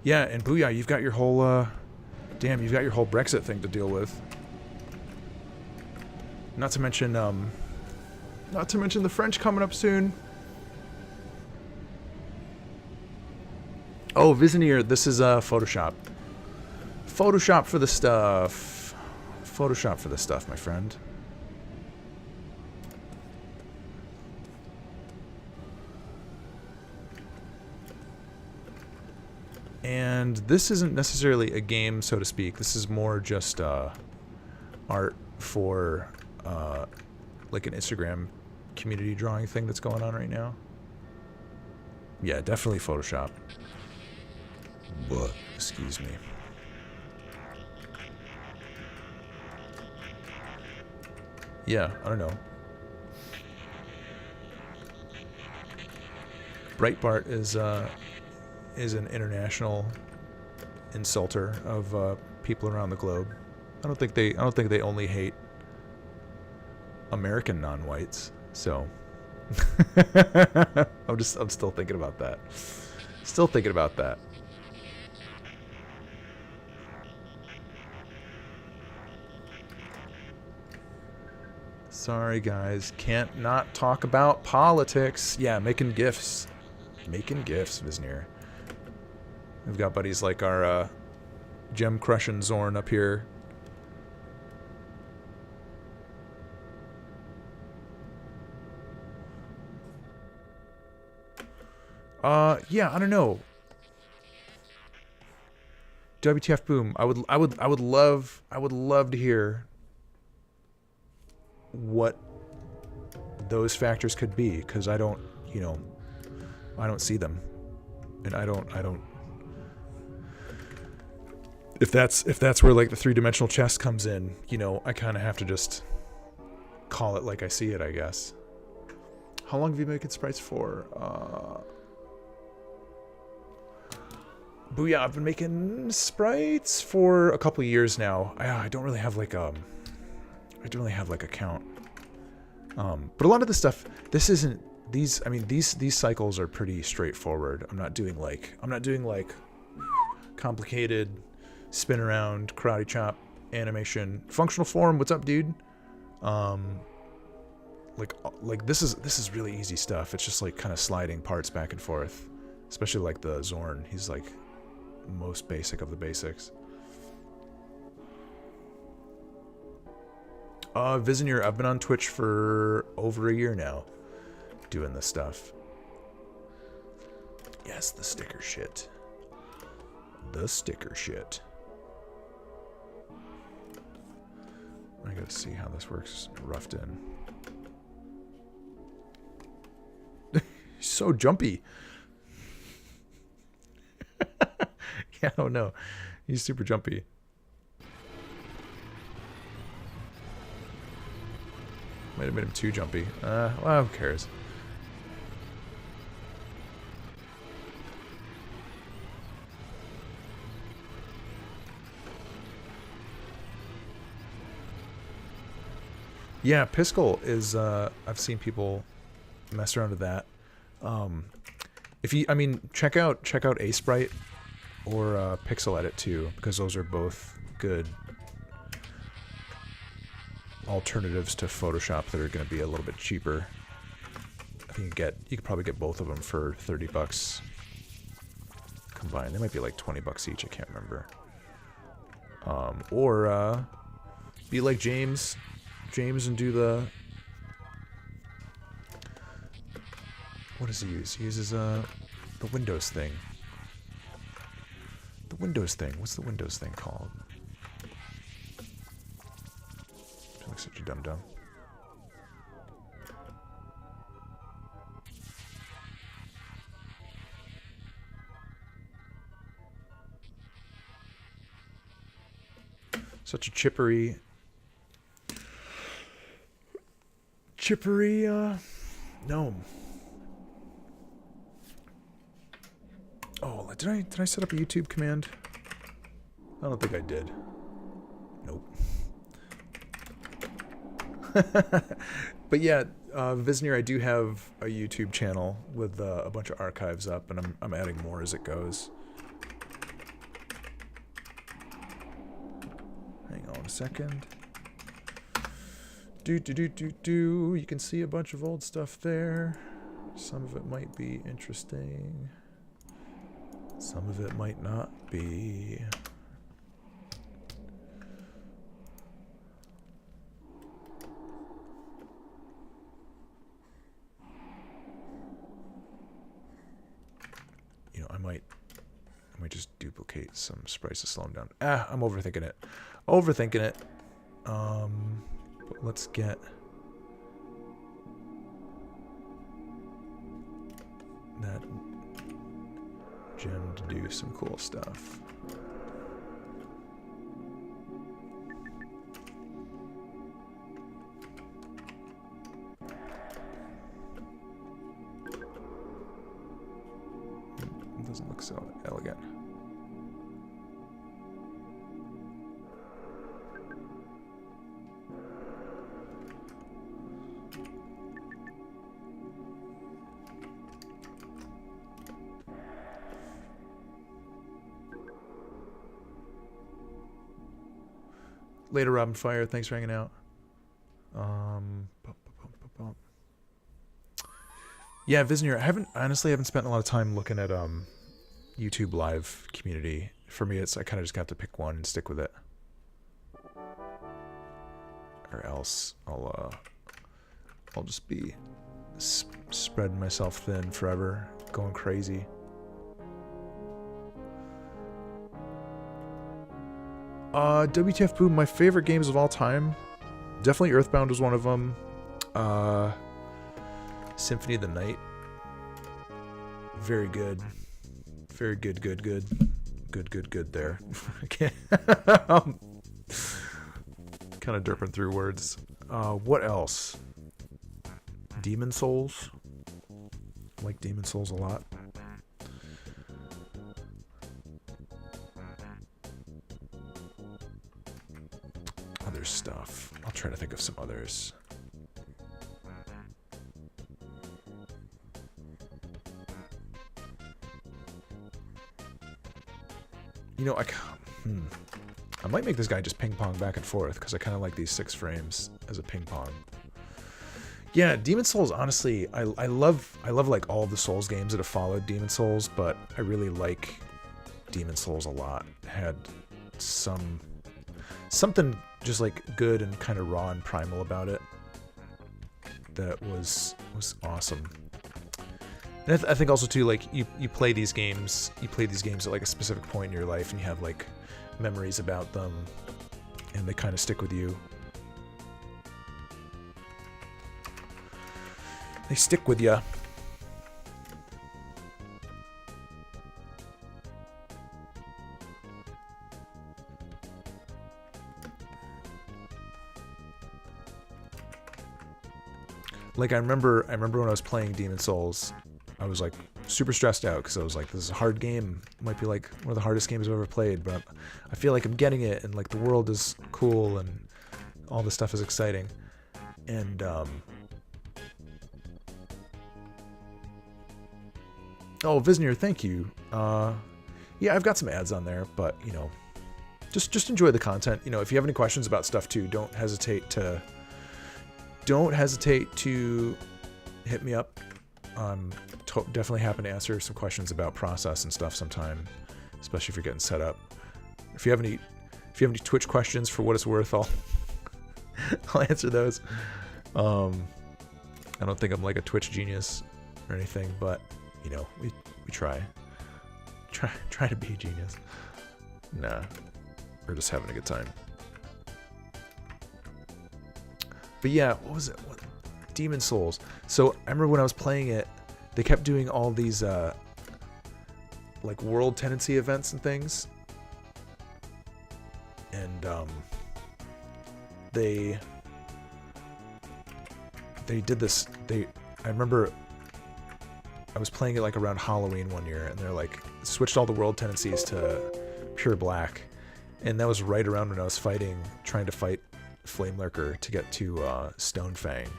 Yeah, and Booyah, you've got your whole you've got your whole Brexit thing to deal with. Not to mention the French coming up soon. Oh, Vizier, this is Photoshop. Photoshop for the stuff. Photoshop for the stuff, my friend. And this isn't necessarily a game, so to speak. This is more just art for like an Instagram community drawing thing that's going on right now. Yeah, definitely Photoshop. But, excuse me. Yeah, I don't know. Breitbart is an international insulter of people around the globe. I don't think they only hate American non-whites. So I'm still thinking about that. Still thinking about that. Sorry guys, can't not talk about politics. Yeah, making GIFs. Making GIFs, Vizier. We've got buddies like our gem crushing Zorn up here. Yeah, I don't know. WTF boom. I would love to hear what those factors could be, because I don't see them. And I don't if that's where like the 3-dimensional chess comes in, you know, I kind of have to just call it like I see it, I guess. How long have you been making sprites for? Booyah, I've been making sprites for a couple years now. I don't really have like a count. But a lot of the stuff, these cycles are pretty straightforward. I'm not doing like complicated spin around, karate chop, animation, functional form. What's up, dude? Like this is really easy stuff. It's just like kind of sliding parts back and forth, especially like the Zorn. He's like most basic of the basics. Vizier, I've been on Twitch for over a year now, doing this stuff. Yes, the sticker shit. the sticker shit. I gotta see how this works. Roughed in. He's so jumpy. Yeah, I don't know. He's super jumpy. Might have made him too jumpy. Well, who cares? Yeah, Piskel is, I've seen people mess around with that. If you, I mean, check out Asprite or Pixel Edit too, because those are both good alternatives to Photoshop that are going to be a little bit cheaper. I think you could probably get both of them for 30 bucks combined. They might be like 20 bucks each, I can't remember. Or be like James and do the, what does he use? He uses the Windows thing. The Windows thing. What's the Windows thing called? I feel like such a dum-dum. Such a chippery gnome. Oh, did I set up a YouTube command? I don't think I did. Nope. But yeah, Visnir, I do have a YouTube channel with a bunch of archives up, and I'm adding more as it goes. Hang on a second. You can see a bunch of old stuff there. Some of it might be interesting. Some of it might not be. You know, I might just duplicate some sprites to slow them down. I'm overthinking it. But let's get that gem to do some cool stuff. It doesn't look so elegant. Later, Robin Fire. Thanks for hanging out. Yeah, Visnir. I honestly haven't spent a lot of time looking at YouTube Live community. For me, I kind of just got to pick one and stick with it, or else I'll just be spreading myself thin forever, going crazy. WTF Boom, my favorite games of all time. Definitely Earthbound was one of them. Symphony of the Night. Very good. Very good. Good there. Okay. Kind of derping through words. What else? Demon Souls. I like Demon Souls a lot. Stuff. I'll try to think of some others. You know, I might make this guy just ping pong back and forth because I kind of like these 6 frames as a ping pong. Yeah, Demon Souls. Honestly, I love like all the Souls games that have followed Demon Souls, but I really like Demon Souls a lot. It had something just like good and kind of raw and primal about it that was awesome. And I think also too, like you play these games, at like a specific point in your life, and you have like memories about them, and they kind of stick with you. They stick with you. Like I remember when I was playing Demon Souls, I was like super stressed out because I was like, this is a hard game. It might be like one of the hardest games I've ever played, but I feel like I'm getting it, and like the world is cool and all this stuff is exciting. And oh, Visnir, thank you. Yeah, I've got some ads on there, but you know, just enjoy the content. You know, if you have any questions about stuff too, don't hesitate to hit me up. I'm definitely happy to answer some questions about process and stuff sometime, especially if you're getting set up. If you have any Twitch questions, for what it's worth, I'll answer those. I don't think I'm like a Twitch genius or anything, but you know, we try to be a genius. Nah, we're just having a good time. But yeah, what was it? Demon Souls. So I remember when I was playing it, they kept doing all these like world tendency events and things, and they did this. I remember I was playing it like around Halloween one year, and they're like switched all the world tendencies to pure black, and that was right around when I was trying to fight Flame Lurker to get to Stonefang.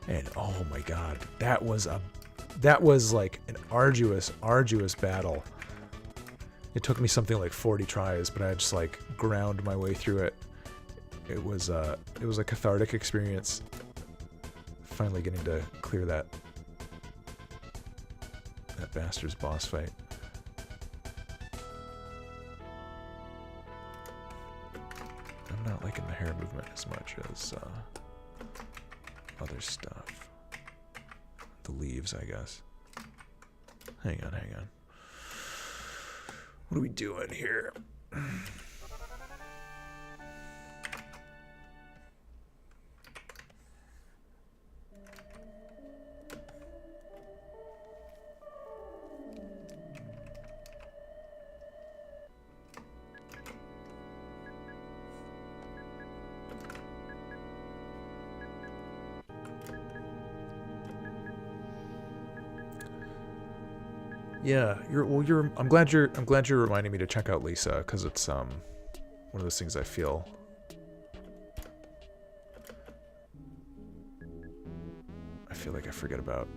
And oh my god, that was like an arduous battle. It took me something like 40 tries, but I just like ground my way through it. It was a cathartic experience, finally getting to clear that bastard's boss fight. I'm not liking the hair movement as much as other stuff. The leaves, I guess. Hang on. What are we doing here? Yeah, I'm glad you're reminding me to check out Lisa, because it's one of those things I feel like I forget about.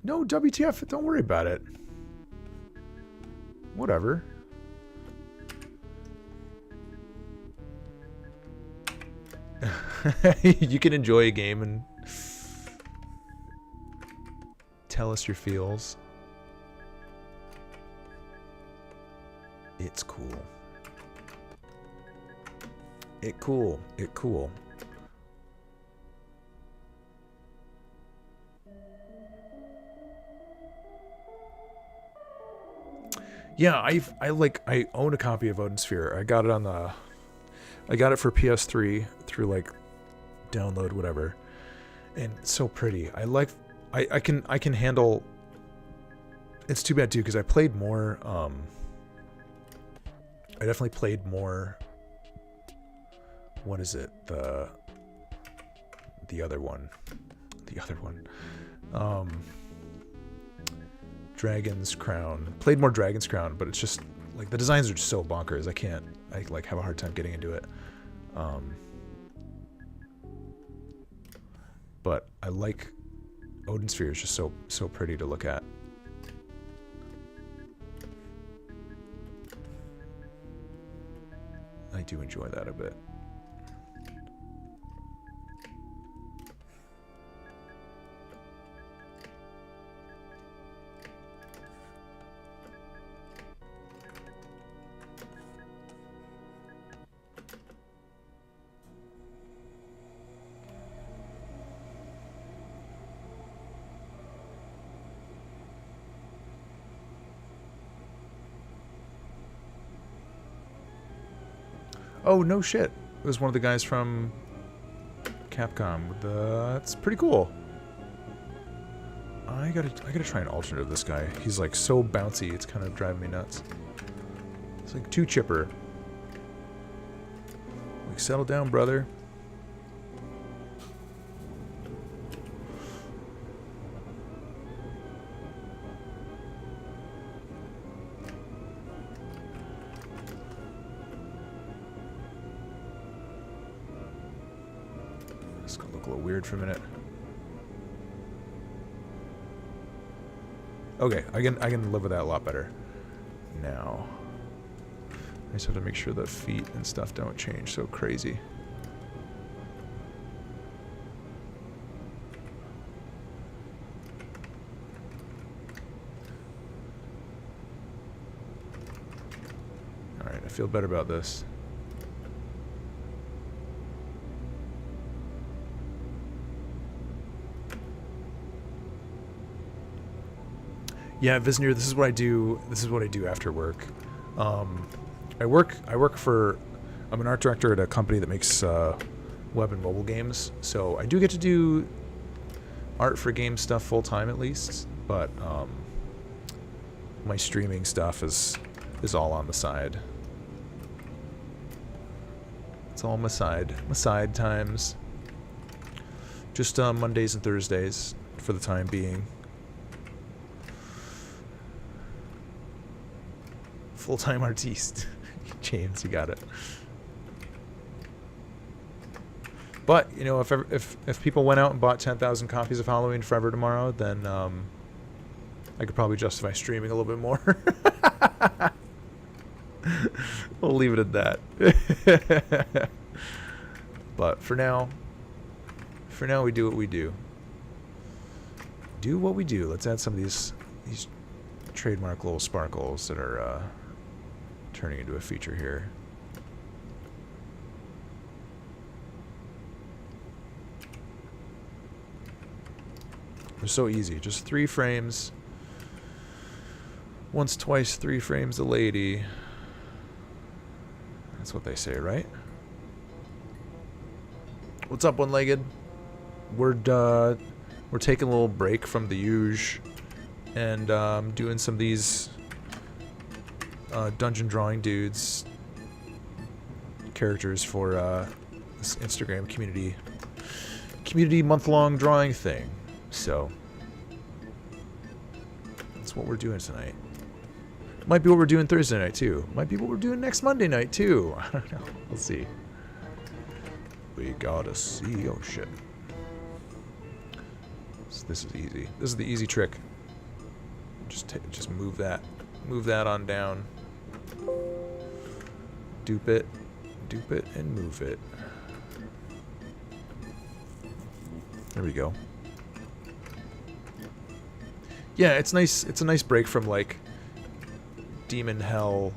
No, WTF, don't worry about it. Whatever. You can enjoy a game and tell us your feels. It's cool. It cool. Yeah, I own a copy of Odin Sphere. I got it for PS3 through like download whatever, and it's so pretty. I can handle. It's too bad too, because I played more. I definitely played more. What is it? The other one. Dragon's Crown. Played more Dragon's Crown, but it's just like the designs are just so bonkers. I like have a hard time getting into it. But I like Odin Sphere. Is just so pretty to look at. I do enjoy that a bit. Oh, no shit. It was one of the guys from Capcom. That's pretty cool. I gotta try an alternate of this guy. He's like so bouncy, it's kind of driving me nuts. It's like too chipper. Like, settle down, brother. It's gonna look a little weird for a minute. Okay, I can live with that a lot better. Now, I just have to make sure the feet and stuff don't change so crazy. Alright, I feel better about this. Yeah, Visnir, this is what I do. This is what I do after work. I work for. I'm an art director at a company that makes web and mobile games. So I do get to do art for game stuff full time at least. But my streaming stuff is all on the side. It's all my side times. Just Mondays and Thursdays for the time being. Full-time artiste. James, you got it. But, you know, if people went out and bought 10,000 copies of Halloween Forever tomorrow, then I could probably justify streaming a little bit more. We'll leave it at that. But for now we do what we do. Do what we do. Let's add some of these trademark little sparkles that are turning into a feature here. They're so easy. Just 3 frames. Once, twice, 3 frames a lady. That's what they say, right? What's up, One-Legged? We're taking a little break from the usual and doing some of these dungeon drawing dudes characters for this Instagram community month-long drawing thing. So that's what we're doing tonight. Might be what we're doing Thursday night too. Might be what we're doing next Monday night too. I don't know. We'll see. We gotta see. Oh shit. So this is easy. This is the easy trick. Just move that on down. Dupe it, and move it. There we go. Yeah, it's nice. It's a nice break from like demon hell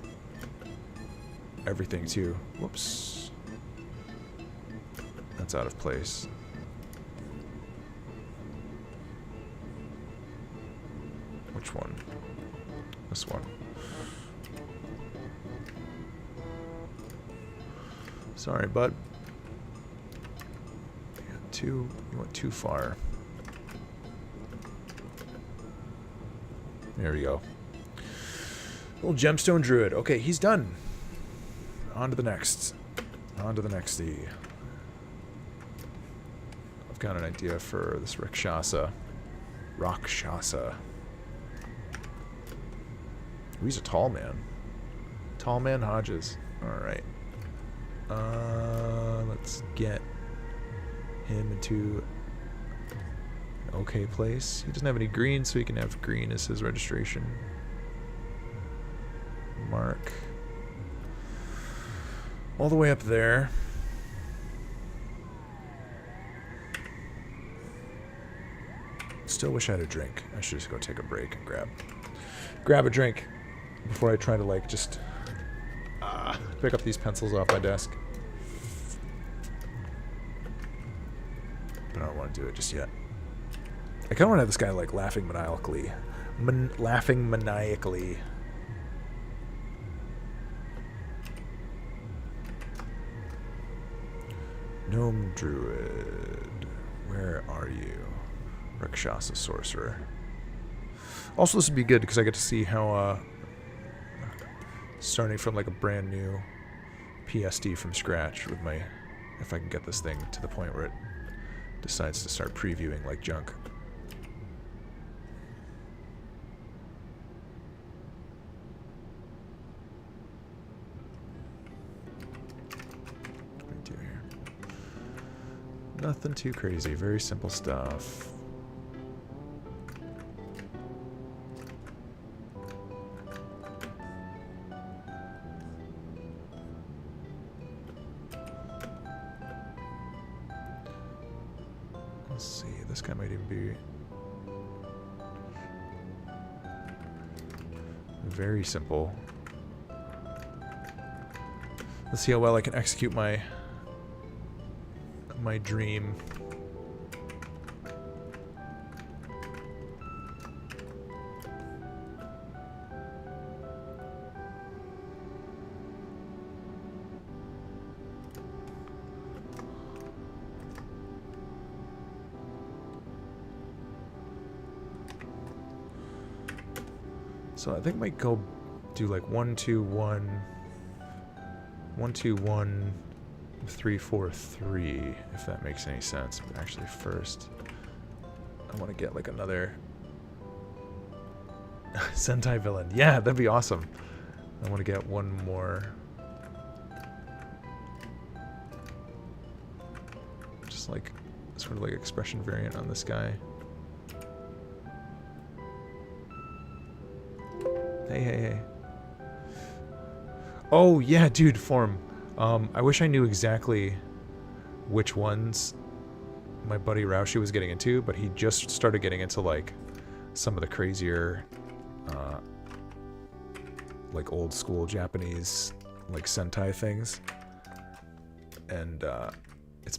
everything too. Whoops. That's out of place. Which one? This one. Sorry, bud. You went too far. There we go. Little gemstone druid. Okay, he's done. On to the next. On to the nexty. I've got an idea for this Rakshasa. Rakshasa. Ooh, he's a tall man. Tall man Hodges. Alright. Let's get him into an okay place. He doesn't have any green, so he can have green as his registration mark. All the way up there. Still wish I had a drink. I should just go take a break and grab a drink before I try to like just pick up these pencils off my desk. But I don't want to do it just yet. I kind of want to have this guy like laughing maniacally. Laughing maniacally. Gnome Druid. Where are you? Rakshasa Sorcerer. Also, this would be good because I get to see how, starting from like a brand new PSD from scratch with my, if I can get this thing to the point where it decides to start previewing like junk. What do we do here? Nothing too crazy, very simple stuff. Let's see, this guy might even be very simple. Let's see how well I can execute my dream. So I think I might go do like 1 2 1 1 2 1 3 4 3 if that makes any sense. But actually first I want to get like another Sentai villain. Yeah, that'd be awesome. I want to get one more. Just like sort of like expression variant on this guy. Hey, hey, hey. Oh, yeah, dude, form. I wish I knew exactly which ones my buddy Roushi was getting into, but he just started getting into, like, some of the crazier, like, old-school Japanese, like, Sentai things. And, he's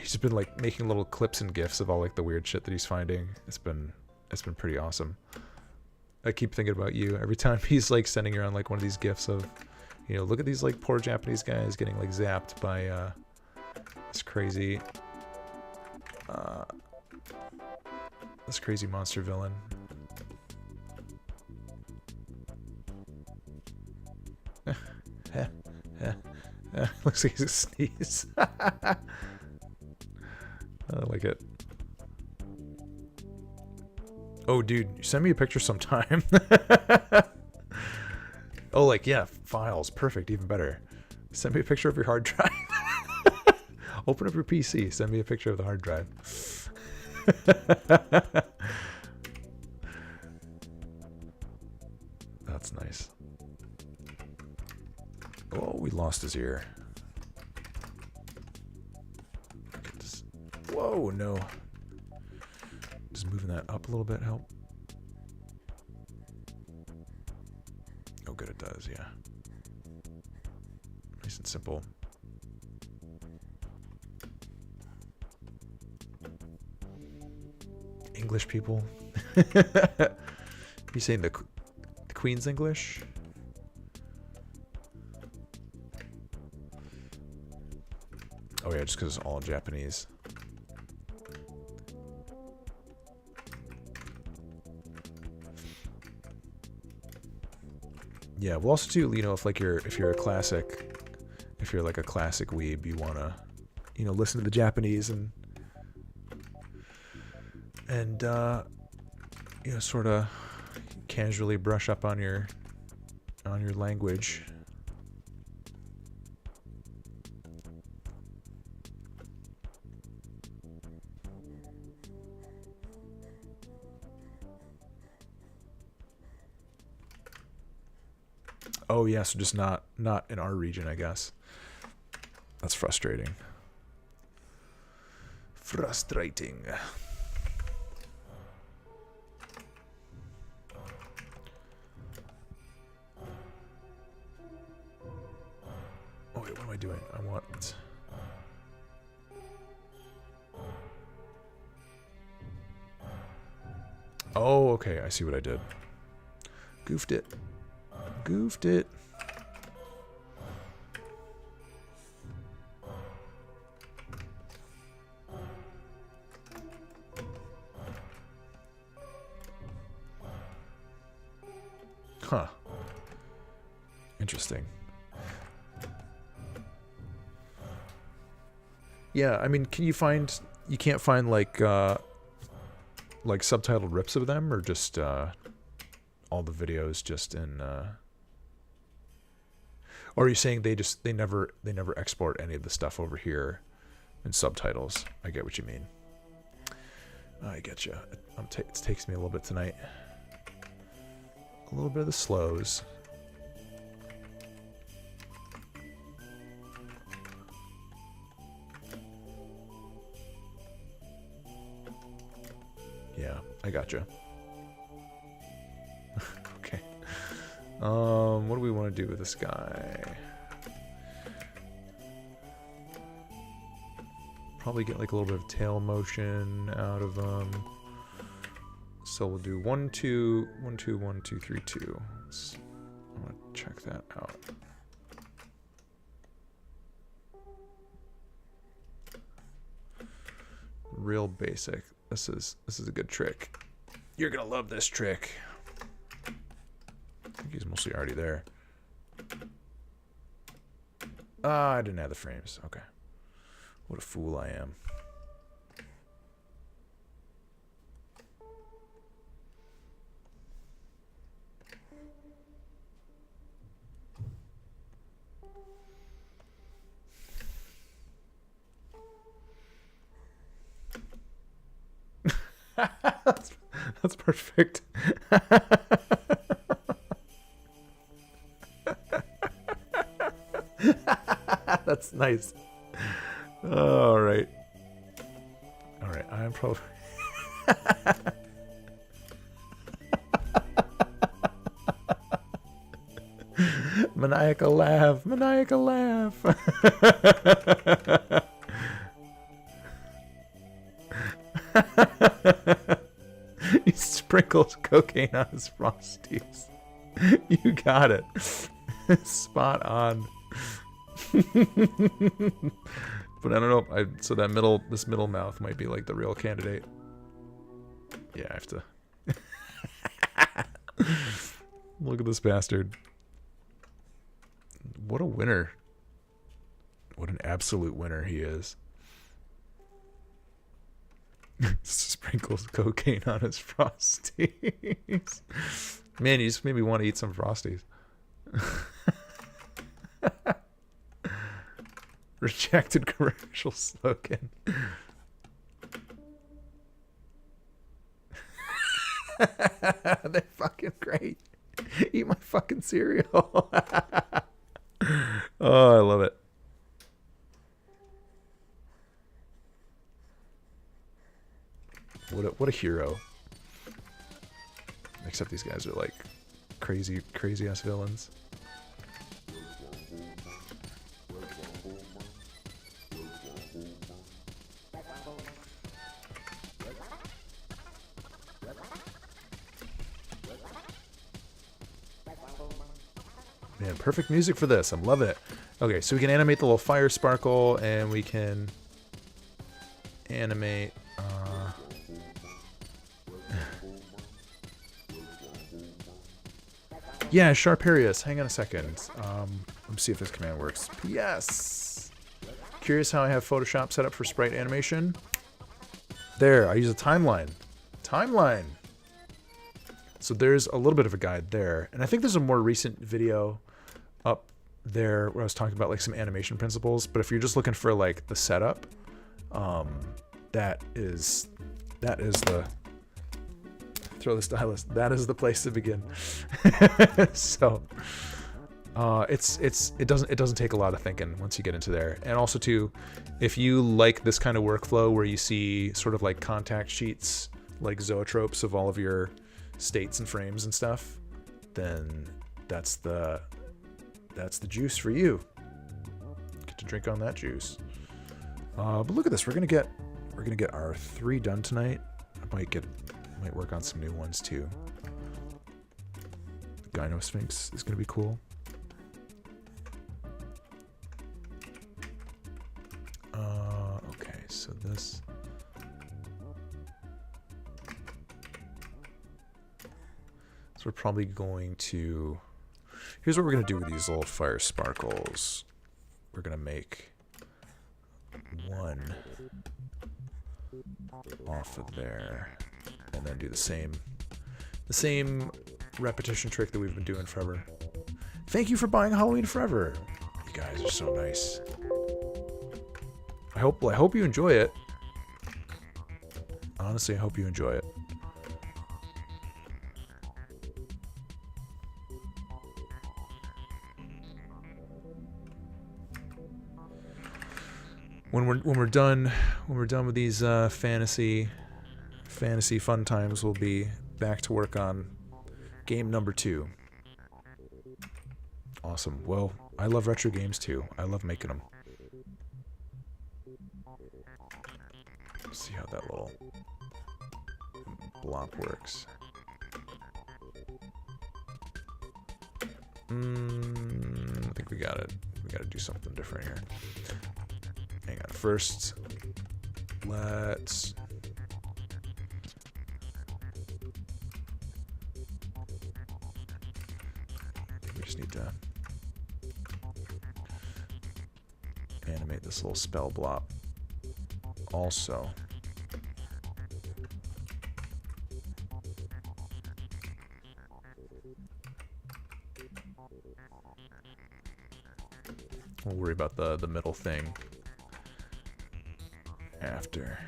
just been, like, making little clips and GIFs of all, like, the weird shit that he's finding. It's been pretty awesome. I keep thinking about you every time he's like sending around like one of these gifs of, you know, look at these like poor Japanese guys getting like zapped by this crazy monster villain. Looks like he's a sneeze. I like it. Oh, dude, send me a picture sometime. Oh, like, yeah, files. Perfect, even better. Send me a picture of your hard drive. Open up your PC. Send me a picture of the hard drive. That's nice. Oh, we lost his ear. Whoa, no. Just moving that up a little bit help. Oh, good, it does, yeah. Nice and simple. English people. You saying the Queen's English? Oh yeah, just because it's all Japanese. Yeah, we'll also do, you know, if like you're a classic, if you're like a classic weeb, you wanna, you know, listen to the Japanese and you know, sort of casually brush up on your language. Oh yeah, so just not in our region, I guess. That's frustrating. Frustrating. Oh wait, what am I doing? I want... Oh, okay, I see what I did. Goofed it. Goofed it. Huh. Interesting. Yeah, I mean, you can't find like subtitled rips of them, or just all the videos just in or are you saying they never export any of the stuff over here in subtitles? I get what you mean. I get you. It takes me a little bit tonight. A little bit of the slows. Yeah, I gotcha. Okay. What do we want to do with this guy? Probably get like a little bit of tail motion out of him. So we'll do 1 2 1 2 1 2 3 2. I want to check that out. Real basic. This is a good trick. You're gonna love this trick. I think he's mostly already there. Ah, I didn't have the frames. Okay. What a fool I am. That's perfect. That's nice. All right. All right. I'm probably. Maniacal laugh. Maniacal laugh. He sprinkles cocaine on his Frosties. You got it. Spot on. But I don't know. So this middle mouth might be like the real candidate. Yeah, I have to. Look at this bastard. What a winner. What an absolute winner he is. Sprinkles cocaine on his Frosties. Man, you just made me want to eat some Frosties. Rejected commercial slogan. They're fucking great. Eat my fucking cereal. Oh, I love it. What a hero. Except these guys are like crazy ass villains. Man, perfect music for this. I'm loving it. Okay, so we can animate the little fire sparkle, and we can animate yeah, Sharparius. Hang on a second. Let me see if this command works. Yes. Curious how I have Photoshop set up for sprite animation? There, I use a timeline. Timeline. So there's a little bit of a guide there. And I think there's a more recent video up there where I was talking about like some animation principles. But if you're just looking for like the setup, that is the throw the stylus. That is the place to begin. So it doesn't take a lot of thinking once you get into there. And also too, if you like this kind of workflow where you see sort of like contact sheets, like zoetropes of all of your states and frames and stuff, then that's the juice for you. Get to drink on that juice. But look at this. We're gonna get our 3 done tonight. I might work on some new ones too. The Gyno Sphinx is gonna be cool. Okay, so this. So we're probably going to... Here's what we're going to do with these little fire sparkles. We're going to make one off of there. And then do the same repetition trick that we've been doing forever. Thank you for buying Halloween Forever. You guys are so nice. I hope you enjoy it. Honestly, I hope you enjoy it. When we're done with these fantasy fun times, we'll be back to work on game number 2. Awesome. Well, I love retro games too. I love making them. Let's see how that little blob works. I think we gotta do something different here. Hang on. First, let's... we just need to animate this little spell blob. Also, we'll worry about the middle thing after.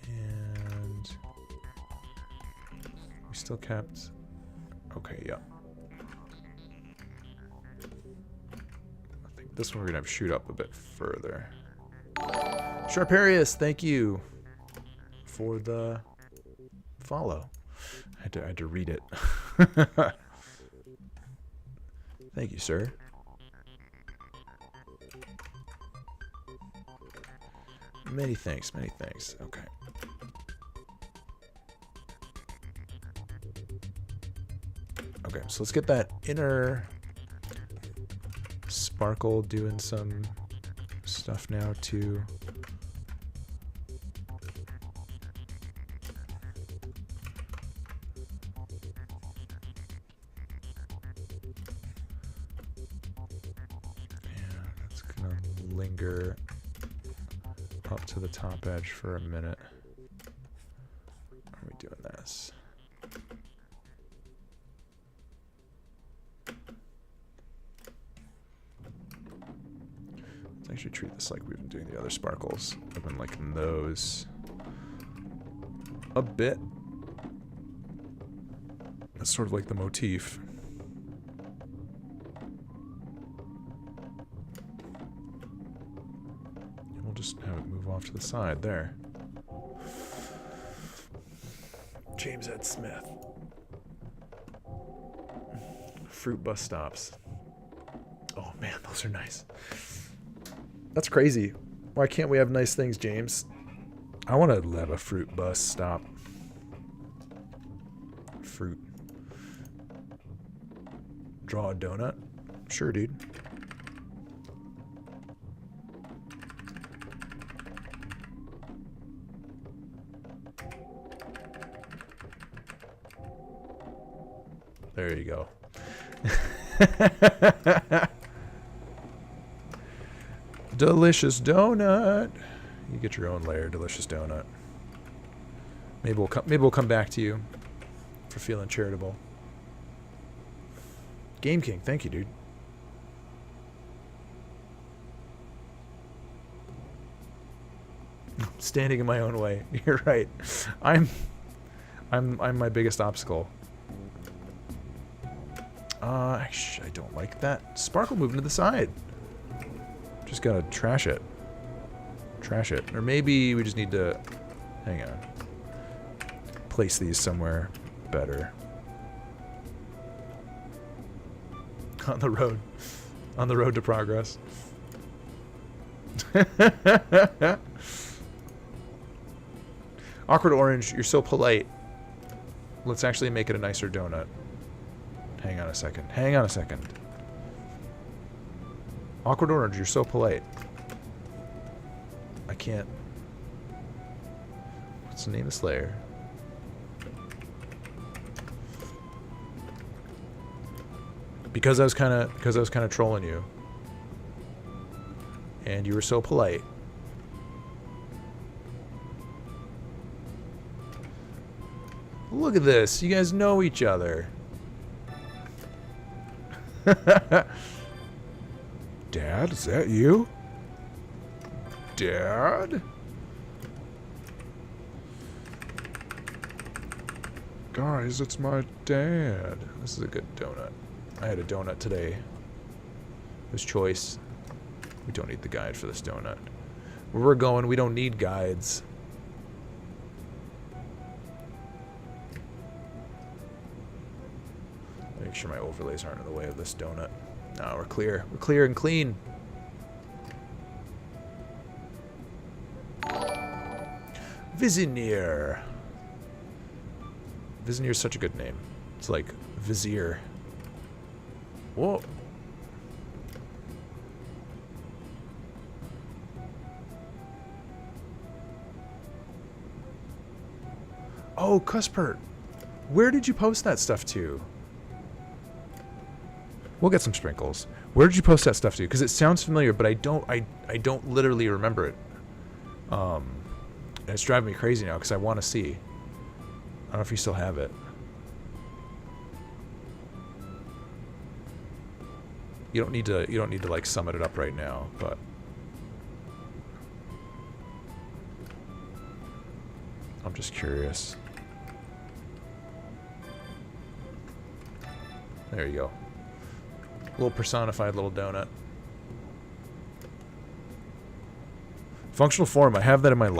And we still kept... Okay, yeah. I think this one we're gonna have to shoot up a bit further. Sharparius, thank you for the follow. I had to read it. Thank you, sir. Many thanks, many thanks. Okay. Okay, so let's get that inner sparkle doing some stuff now too. Linger up to the top edge for a minute. How are we doing this? Let's actually treat this like we've been doing the other sparkles. I've been liking those a bit. That's sort of like the motif. Just have it move off to the side there. James Ed Smith. Fruit bus stops. Oh man, those are nice. That's crazy. Why can't we have nice things, James? I want to have a fruit bus stop. Fruit. Draw a donut? Sure, dude. There you go. Delicious donut. You get your own layer, delicious donut. Maybe we'll come back to you for feeling charitable. Game King, thank you, dude. Standing in my own way. You're right. I'm my biggest obstacle. Actually, I don't like that. Sparkle moving to the side. Just gotta trash it. Trash it. Or maybe we just need to... Hang on. Place these somewhere better. On the road. On the road to progress. Awkward Orange, you're so polite. Let's actually make it a nicer donut. Hang on a second. Hang on a second. Awkward Orange, you're so polite. I can't. What's the name of Slayer? Because I was kind of trolling you, and you were so polite. Look at this. You guys know each other. Dad, is that you? Dad? Guys, it's my dad. This is a good donut. I had a donut today. There's choice. We don't need the guide for this donut. Where we're going, we don't need guides. Make sure my overlays aren't in the way of this donut. No, we're clear. We're clear and clean. Vizier. Vizier is such a good name. It's like Vizier. Whoa. Oh, Cuspert. Where did you post that stuff to? We'll get some sprinkles. Where did you post that stuff to? Because it sounds familiar, but I don't literally remember it. And it's driving me crazy now because I want to see. I don't know if you still have it. You don't need to like sum it up right now, but I'm just curious. There you go. Little personified little donut. Functional form. I have that in my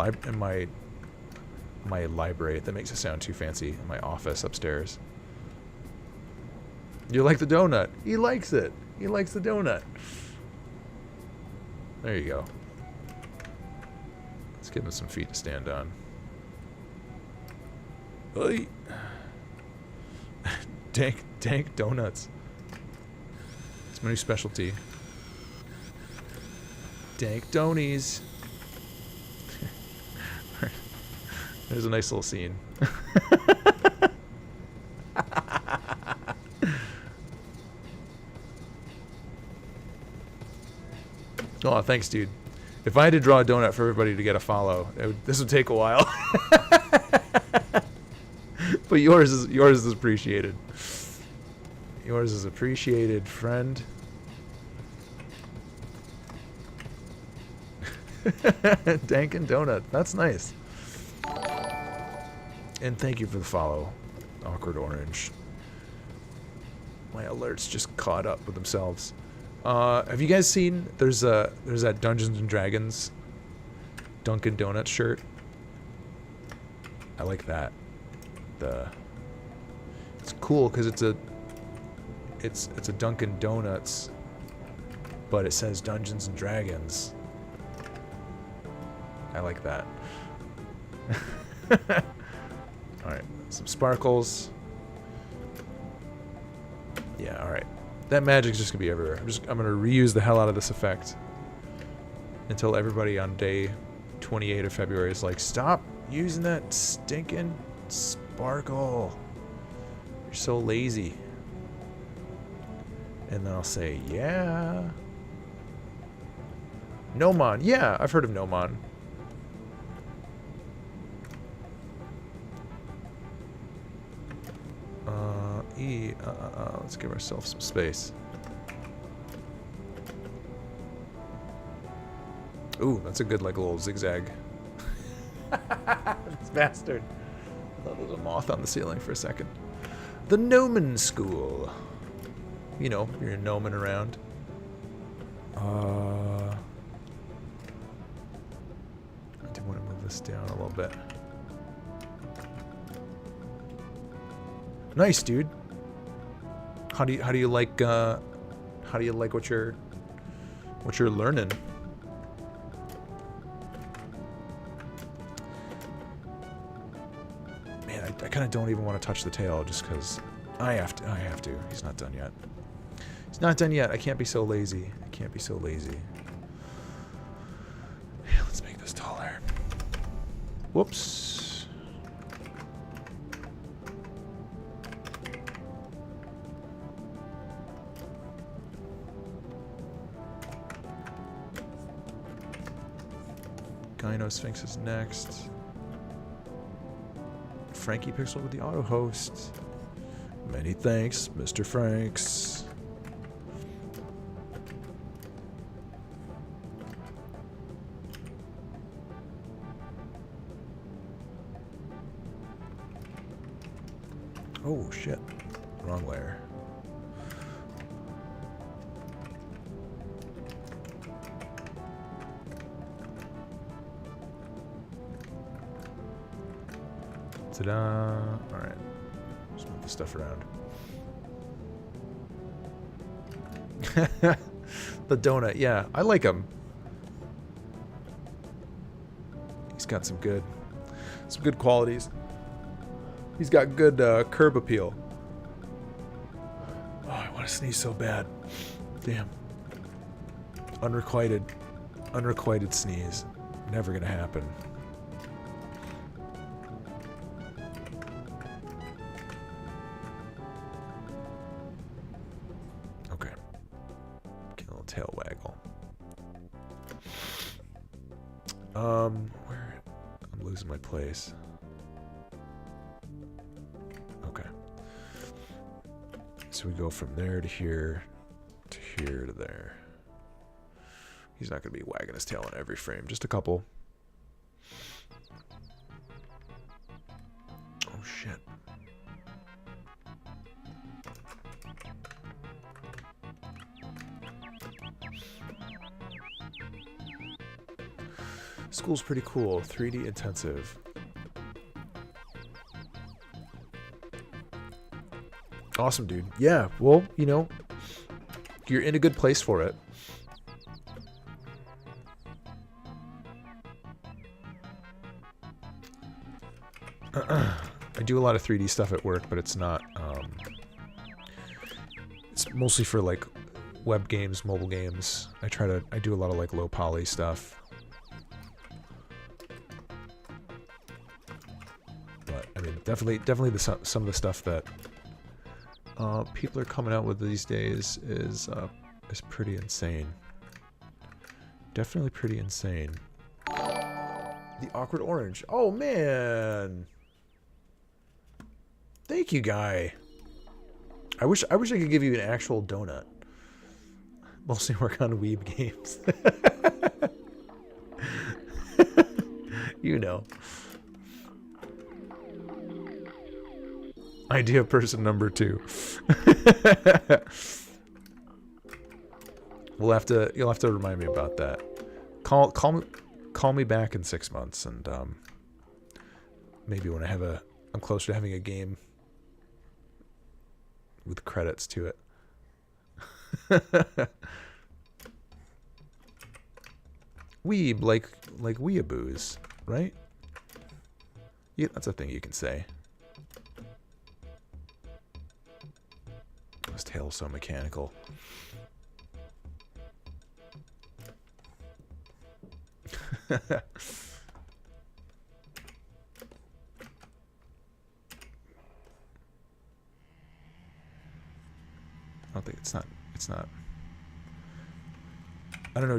my library. That makes it sound too fancy. In my office upstairs. You like the donut? He likes it. He likes the donut. There you go. Let's give him some feet to stand on. Oy. dank donuts. It's my new specialty. Dank donies. There's a nice little scene. Oh, thanks, dude. If I had to draw a donut for everybody to get a follow, this would take a while. But yours is appreciated. Yours is appreciated, friend. Dankin' donut. That's nice. And thank you for the follow, Awkward Orange. My alerts just caught up with themselves. Have you guys seen? There's that Dungeons and Dragons Dunkin' Donuts shirt. I like that. It's cool because it's a Dunkin' Donuts, but it says Dungeons and Dragons. I like that. All right, some sparkles. Yeah, all right. That magic's just gonna be everywhere. I'm gonna reuse the hell out of this effect until everybody on day 28 of February is like, stop using that stinking sparkle. You're so lazy. And then I'll say, yeah. Gnomon. Yeah, I've heard of Gnomon. Let's give ourselves some space. Ooh, that's a good, like, little zigzag. This bastard. I thought there was a moth on the ceiling for a second. The Gnomon School. You know, you're gnoming around. I do want to move this down a little bit. Nice, dude. How do you like what you're learning? Man, I kind of don't even want to touch the tail just because I have to. He's not done yet. It's not done yet. I can't be so lazy. I can't be so lazy. Yeah, let's make this taller. Whoops. Gynosphinx is next. Frankie Pixel with the auto host. Many thanks, Mr. Franks. Oh shit. Wrong layer. Ta-da! Alright. Just move the stuff around. The donut, yeah. I like him. He's got some good qualities. He's got good curb appeal. Oh, I want to sneeze so bad. Damn. Unrequited sneeze. Never gonna happen. Okay. Get a little tail waggle. Where? I'm losing my place. Okay. So we go from there to here to there. He's not going to be wagging his tail in every frame, just a couple. Oh shit. School's pretty cool, 3D intensive. Awesome, dude. Yeah, well, you know, you're in a good place for it. I do a lot of 3D stuff at work, but it's not, it's mostly for like web games, mobile games. I do a lot of like low poly stuff. But I mean, definitely some of the stuff that people are coming out with these days is pretty insane. Definitely pretty insane. The awkward orange. Oh man. Thank you, guy. I wish I could give you an actual donut. Mostly work on weeb games. You know. Idea person number 2. You'll have to remind me about that. Call me back in 6 months, and maybe when I'm closer to having a game with credits to it. Weeb, like weeaboos, right? Yeah, that's a thing you can say. This tail's so mechanical. I don't think it's not. I don't know,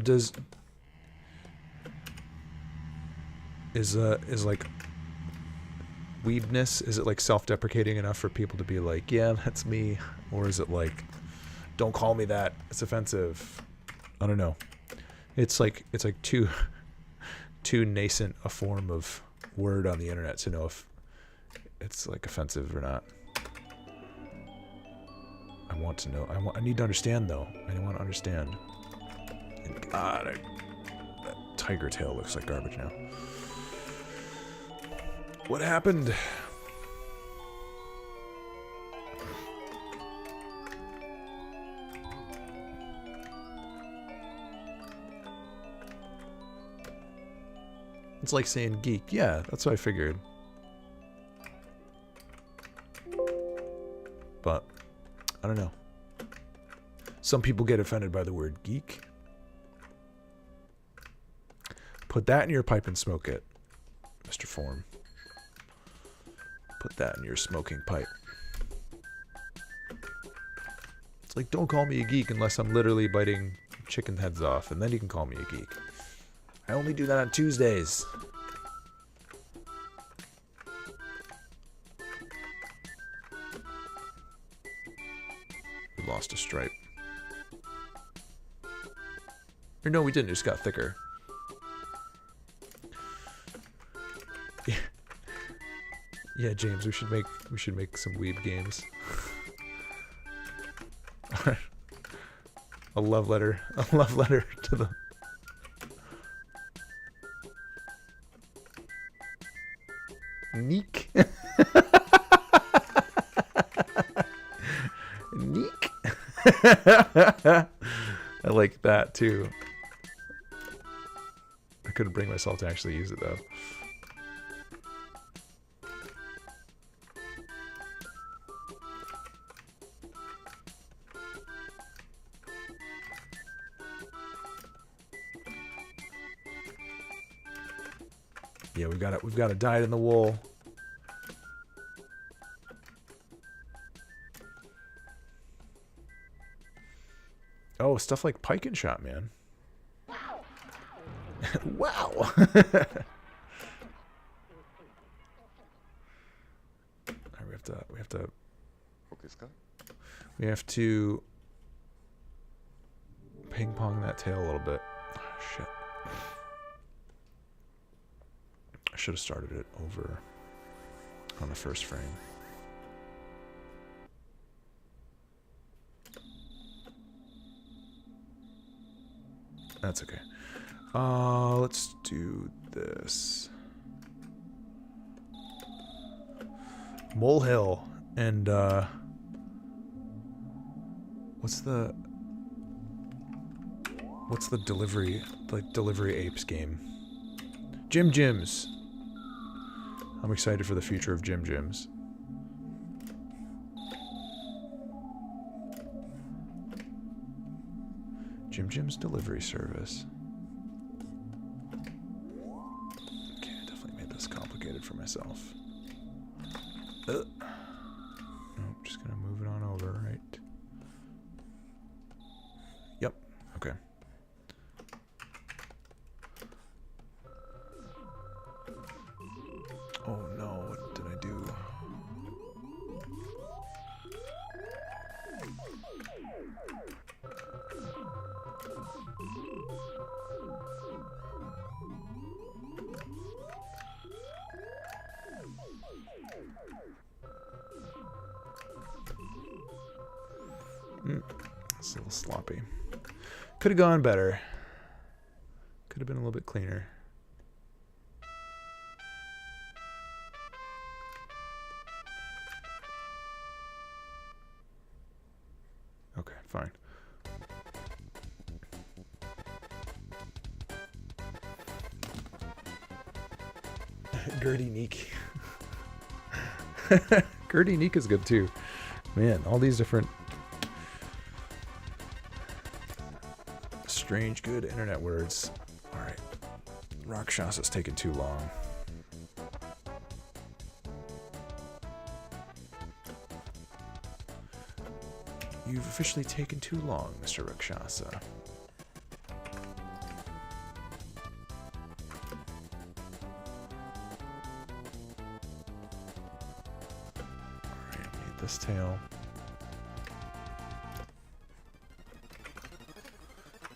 is like weebness, is it like self-deprecating enough for people to be like, yeah, that's me? Or is it like, don't call me that, it's offensive? I don't know. It's like too nascent a form of word on the internet to know if it's like offensive or not. I want to know. I need to understand though. I want to understand. And God, that tiger tail looks like garbage now. What happened? It's like saying geek. Yeah, that's what I figured. But I don't know. Some people get offended by the word geek. Put that in your pipe and smoke it, Mr. Form. Put that in your smoking pipe. It's like, don't call me a geek unless I'm literally biting chicken heads off, and then you can call me a geek. I only do that on Tuesdays. We lost a stripe. Or no, we didn't. It just got thicker. Yeah, yeah, James. We should make some weeb games. A love letter to the. Neek. Neek. I like that too. I couldn't bring myself to actually use it though. Yeah, we've got a dyed in the wool. Oh, stuff like pike and shot, man. Wow. We have to ping pong that tail a little bit. Oh, shit. I should have started it over on the first frame. That's okay. Let's do this. Molehill and what's the delivery apes game? Jim Jims. I'm excited for the future of Jim Jims. Jim Jim's delivery service. Okay, I definitely made this complicated for myself. Nope, just gonna move it on over, right? Yep, okay. Oh no, what did I do? It's a little sloppy. Could have gone better. Could have been a little bit cleaner. Okay, fine. Gertie Neek. Gertie Neek is good too. Man, all these different strange good internet words. Alright. Rakshasa's taking too long. You've officially taken too long, Mr. Rakshasa. Alright, need this tail.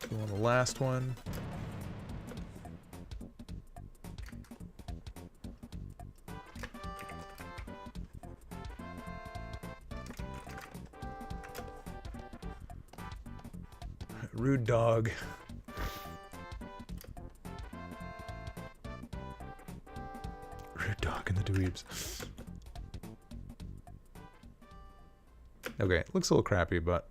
Go on the last one. Rude dog. Rude dog in the dweebs. Okay, looks a little crappy, but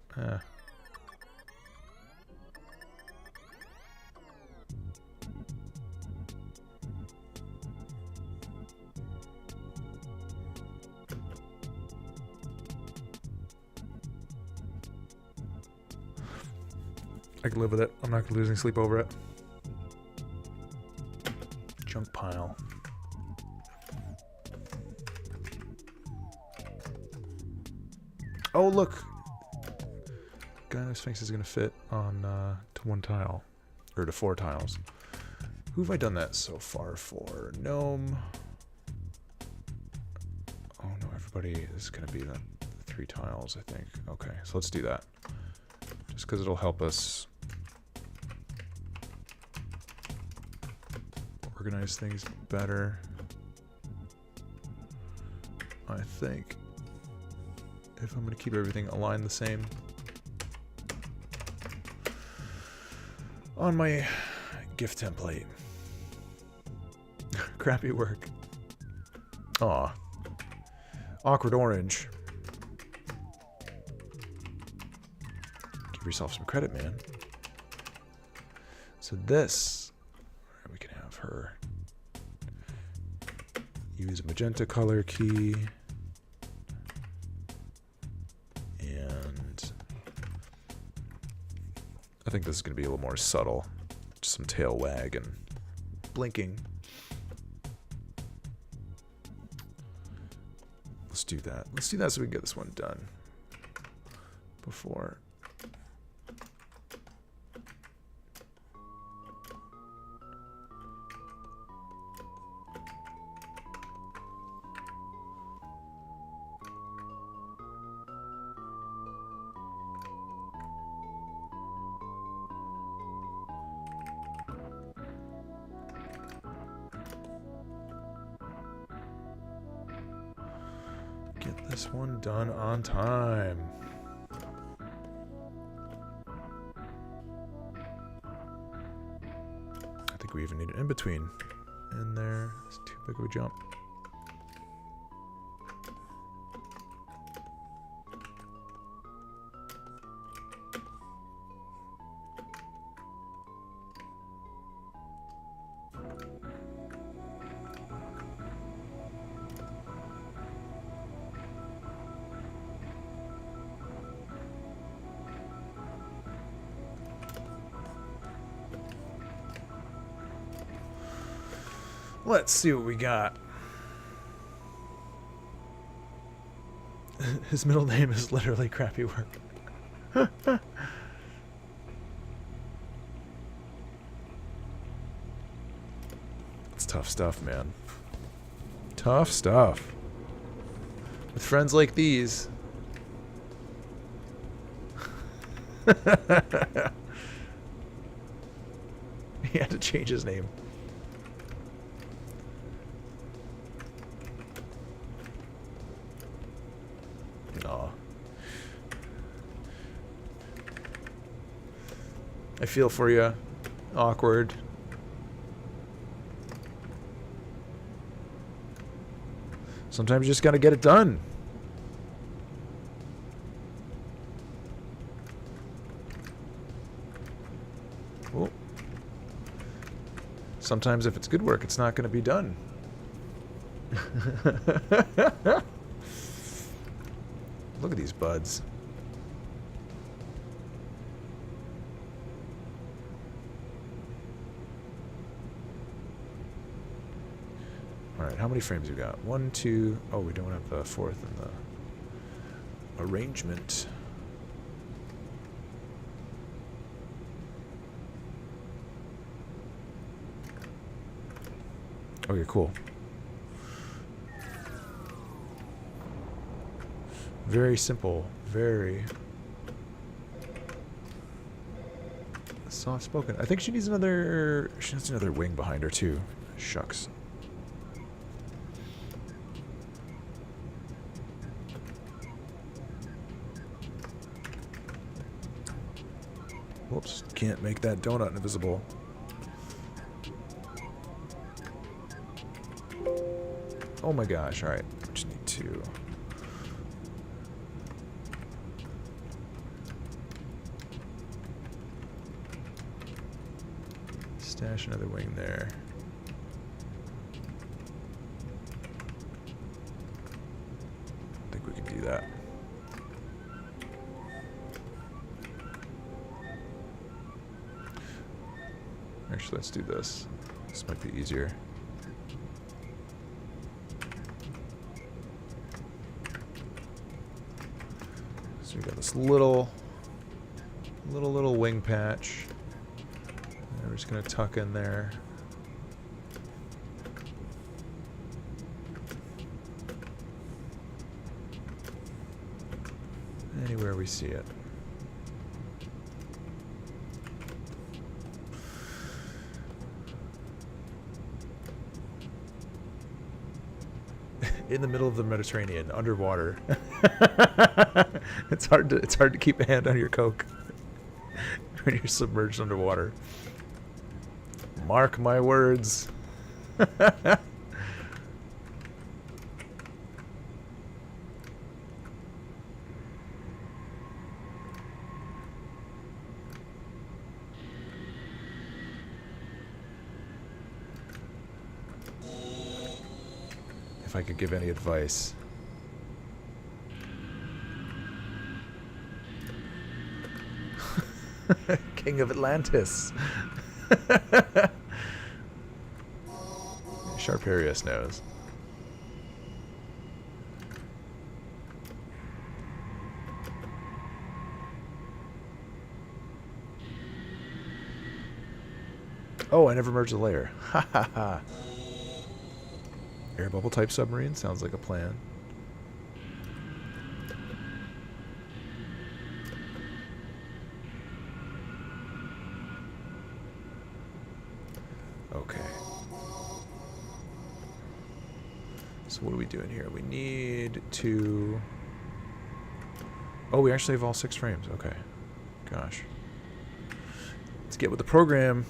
I can live with it. I'm not losing sleep over it. Junk pile. Oh, look! Gyno Sphinx is going to fit on to one tile. Or to 4 tiles. Who have I done that so far for? Gnome. Oh no, everybody is going to be the 3 tiles, I think. Okay, so let's do that. Just because it'll help us organize things better. I think if I'm going to keep everything aligned the same on my gift template. Crappy work. Aw. Awkward orange. Give yourself some credit, man. So this, we can have her use a magenta color key. And I think this is going to be a little more subtle. Just some tail wag and blinking. Let's do that. Let's do that so we can get this one done before. Get this one done on time. I think we even need an in-between in there. It's too big of a jump. Let's see what we got. His middle name is literally Crappy Work. It's tough stuff, man. Tough stuff. With friends like these. He had to change his name. I feel for you. Awkward. Sometimes you just gotta get it done. Oh. Sometimes if it's good work, it's not gonna be done. Look at these buds. Alright, how many frames we got? 1, 2... Oh, we don't have the 4th in the arrangement. Okay, cool. Very simple. Very soft-spoken. I think she needs another... She needs another wing behind her, too. Shucks. Whoops, can't make that donut invisible. Oh my gosh, alright. We just need to... stash another wing there. I think we can do that. Actually, let's do this. This might be easier. So we got this little wing patch. And we're just gonna tuck in there. Anywhere we see it. In the middle of the Mediterranean, underwater. It's hard to keep a hand on your Coke when you're submerged underwater. Mark my words. If I could give any advice. King of Atlantis. Sharparius knows. Oh, I never merged the layer. Ha ha ha. Air bubble type submarine sounds like a plan. Okay. So what are we doing here? We need to... Oh, we actually have all 6 frames. Okay. Gosh. Let's get with the program.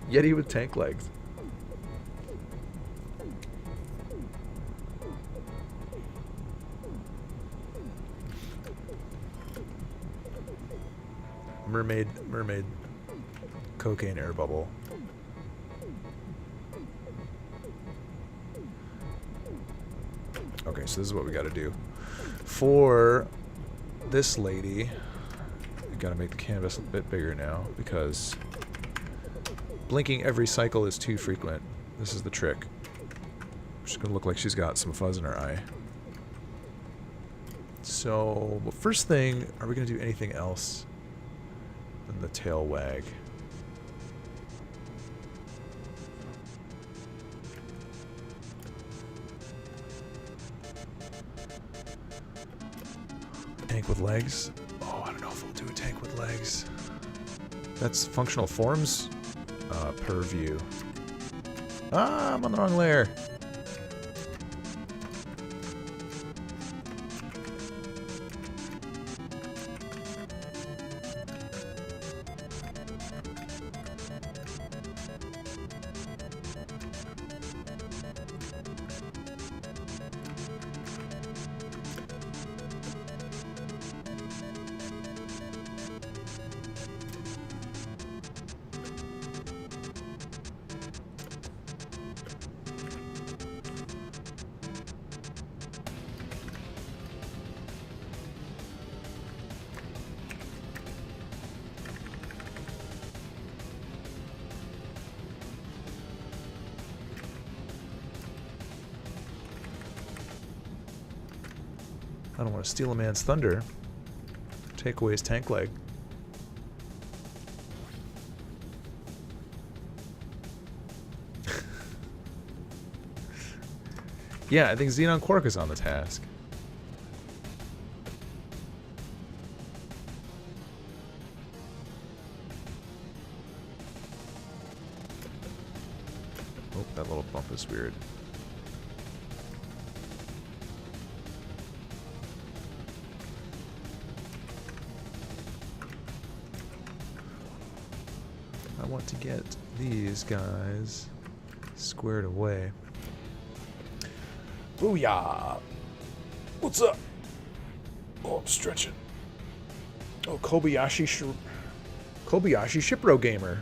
Yeti with tank legs. Mermaid cocaine air bubble. Okay, so this is what we got to do. For this lady, we got to make the canvas a bit bigger now because blinking every cycle is too frequent. This is the trick. She's gonna look like she's got some fuzz in her eye. So, well, first thing, are we gonna do anything else than the tail wag? Tank with legs? Oh, I don't know if we'll do a tank with legs. That's functional forms per view. Ah, I'm on the wrong layer. I don't want to steal a man's thunder. Take away his tank leg. Yeah, I think Xenon Quark is on the task. Oh, that little bump is weird. I want to get these guys squared away. Booyah! What's up? Oh, I'm stretching. Oh, Kobayashi Shipro Gamer.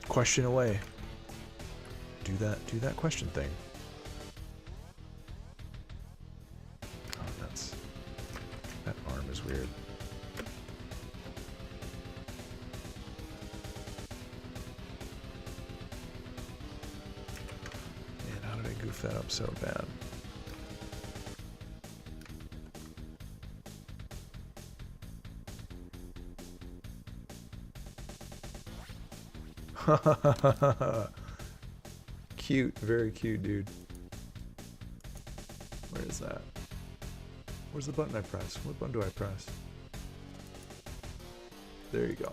Question away. do that question thing. Oh, that arm is weird. Man, how did I goof that up so bad? Cute, very cute, dude. Where is that? Where's the button I press? What button do I press? There you go.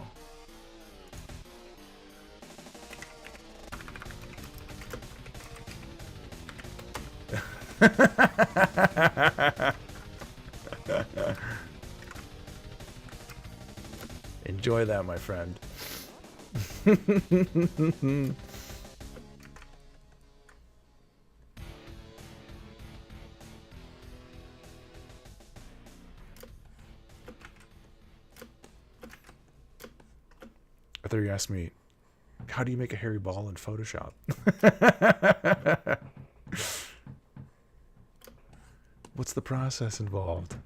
Enjoy that, my friend. I thought you asked me, how do you make a hairy ball in Photoshop? What's the process involved?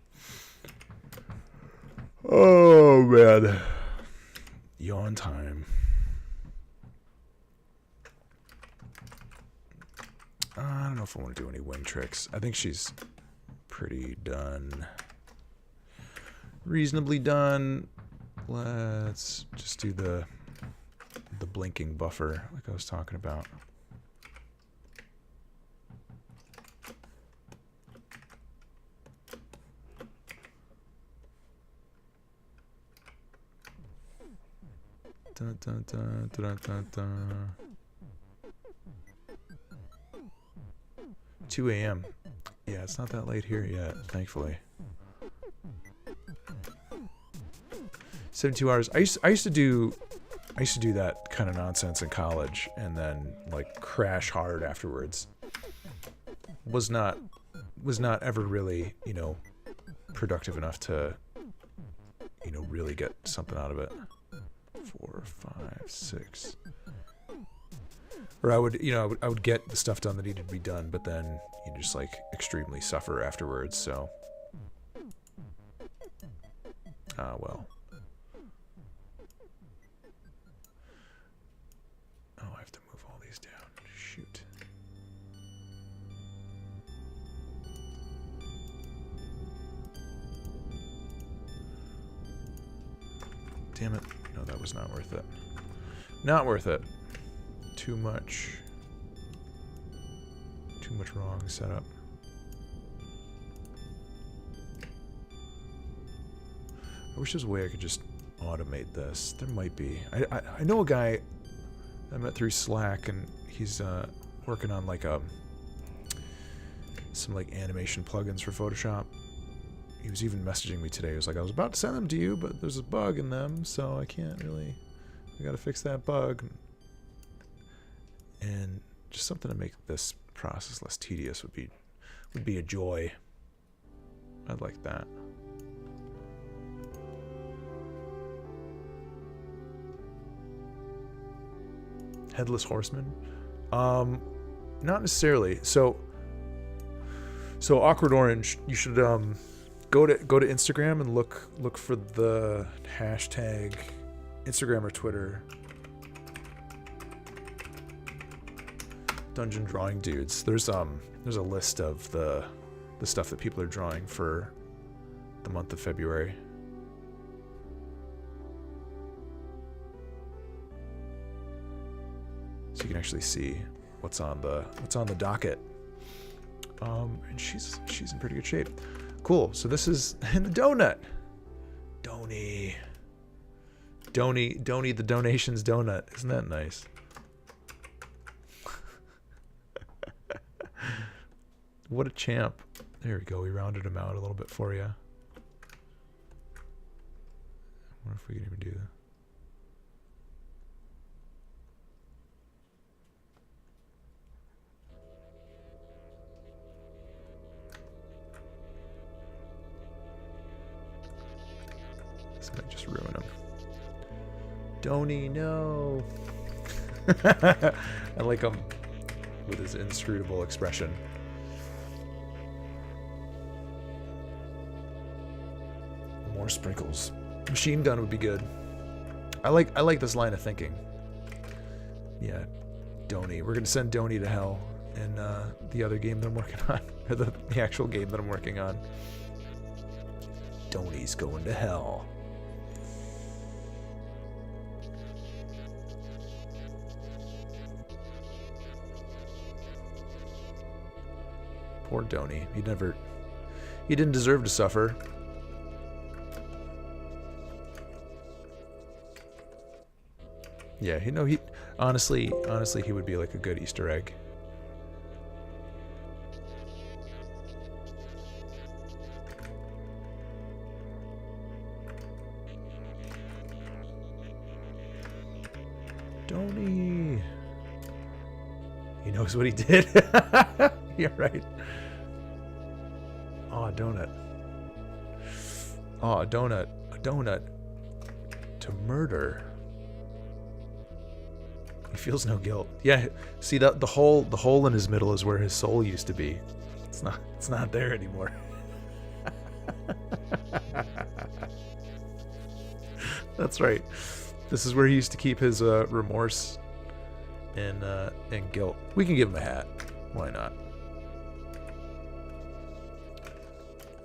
Oh, man. Yawn time. I don't know if I want to do any wing tricks. I think she's pretty done. Reasonably done. Let's just do the blinking buffer like I was talking about. Dun, dun, dun, dun, dun, dun. 2 a.m. Yeah, it's not that late here yet, thankfully. 72 hours. I used to do that kind of nonsense in college and then like crash hard afterwards. Was not ever really, you know, productive enough to, you know, really get something out of it. 4, 5, 6. Or I would, you know, I would get the stuff done that needed to be done, but then you just like extremely suffer afterwards. So, well. Oh, I have to move all these down. Shoot. Damn it. No, that was not worth it. Not worth it. Too much wrong setup. I wish there's a way I could just automate this. There might be. I know a guy I met through Slack, and he's working on like some like animation plugins for Photoshop. He was even messaging me today. He was like, I was about to send them to you, but there's a bug in them, so I can't really. I gotta fix that bug. And just something to make this process less tedious would be a joy. I'd like that. Headless Horseman? Not necessarily. So Awkward Orange, you should go to Instagram and look for the hashtag Instagram or Twitter. Dungeon Drawing Dudes. There's a list of the stuff that people are drawing for the month of February. So you can actually see what's on the docket. And she's in pretty good shape. Cool. So this is in the donut. Donny the donations donut. Isn't that nice? What a champ. There we go. We rounded him out a little bit for you. I wonder if we can even do that. This might just ruin him. Donny, no. I like him. with his inscrutable expression. More sprinkles. Machine gun would be good. I like this line of thinking. Yeah, Donnie. We're gonna send Donnie to hell in the other game that I'm working on, or the actual game that I'm working on. Donnie's going to hell. Poor Donnie. He didn't deserve to suffer. Yeah, he honestly he would be like a good Easter egg. Donnie. He knows what he did. You're right. Aw, donut. Aw, donut. A donut. To murder. He feels no guilt. Yeah, see that the hole in his middle is where his soul used to be. It's not there anymore. That's right. This is where he used to keep his remorse and guilt. We can give him a hat. Why not?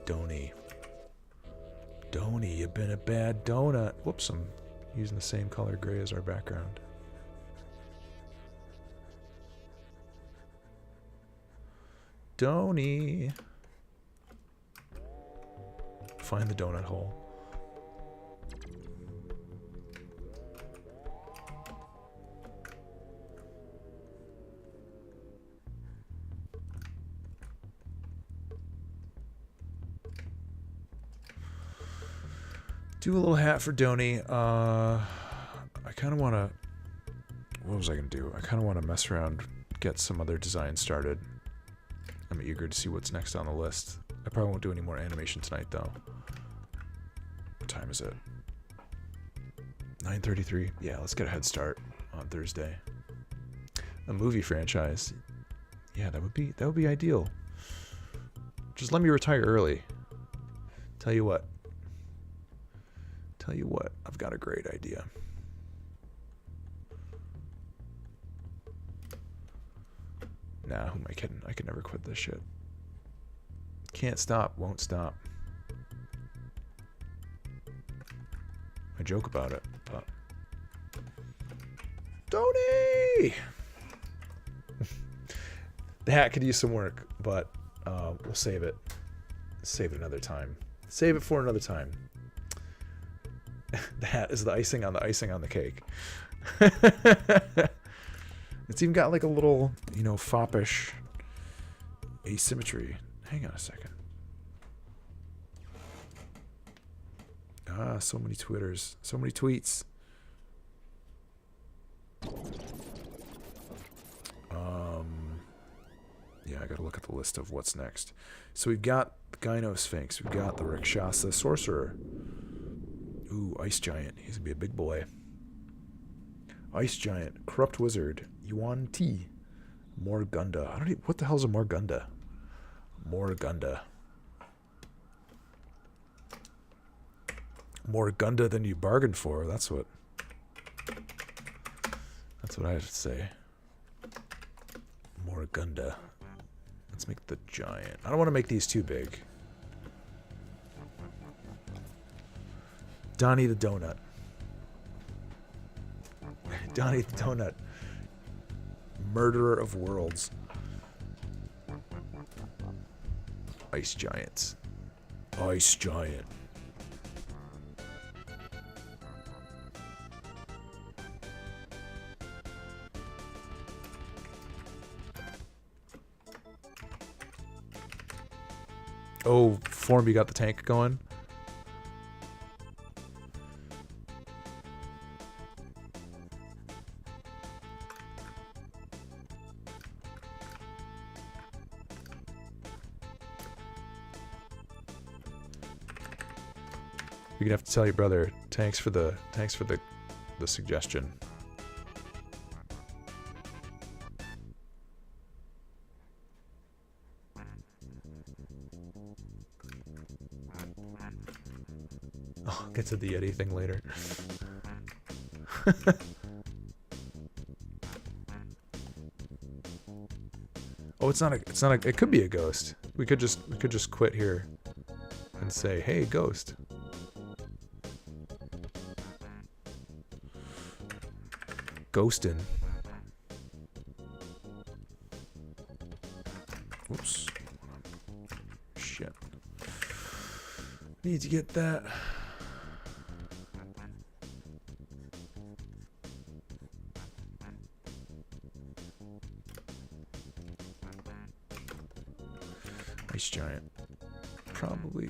Donnie. Donnie, you've been a bad donut. Whoops, I'm using the same color gray as our background. Donnie. Find the donut hole. Do a little hat for Donnie. I kind of want to... What was I going to do? I kind of want to mess around, get some other designs started. I'm eager to see what's next on the list. I probably won't do any more animation tonight, though. What time is it? 9:33. Yeah, let's get a head start on Thursday. A movie franchise. Yeah, that would be ideal. Just let me retire early. Tell you what, I've got a great idea. Nah, who am I kidding? I could never quit this shit. Can't stop, won't stop. I joke about it, but... Donnie! The hat could use some work, but we'll save it. Save it another time. Save it for another time. The hat is the icing on the cake. It's even got like a little, foppish asymmetry. Hang on a second. Ah, so many Twitters. So many tweets. Yeah, I gotta look at the list of what's next. So we've got the Gyno Sphinx. We've got the Rakshasa Sorcerer. Ooh, Ice Giant. He's gonna be a big boy. Ice Giant, Corrupt Wizard, Yuan Ti, Morgunda. What the hell's a Morgunda? Morgunda. More Gunda than you bargained for. That's what I have to say. Morgunda. Let's make the giant. I don't want to make these too big. Donnie the Donut. Donnie the Donut. Murderer of worlds. Ice Giants. Ice Giant. Oh, Form, you got the tank going? You're gonna have to tell your brother. Thanks for the suggestion. I'll get to the Yeti thing later. Oh, it's not a, it could be a ghost. We could just quit here and say, hey, ghost. Ghostin'. Oops. Shit. Need to get that. Ice giant. Probably.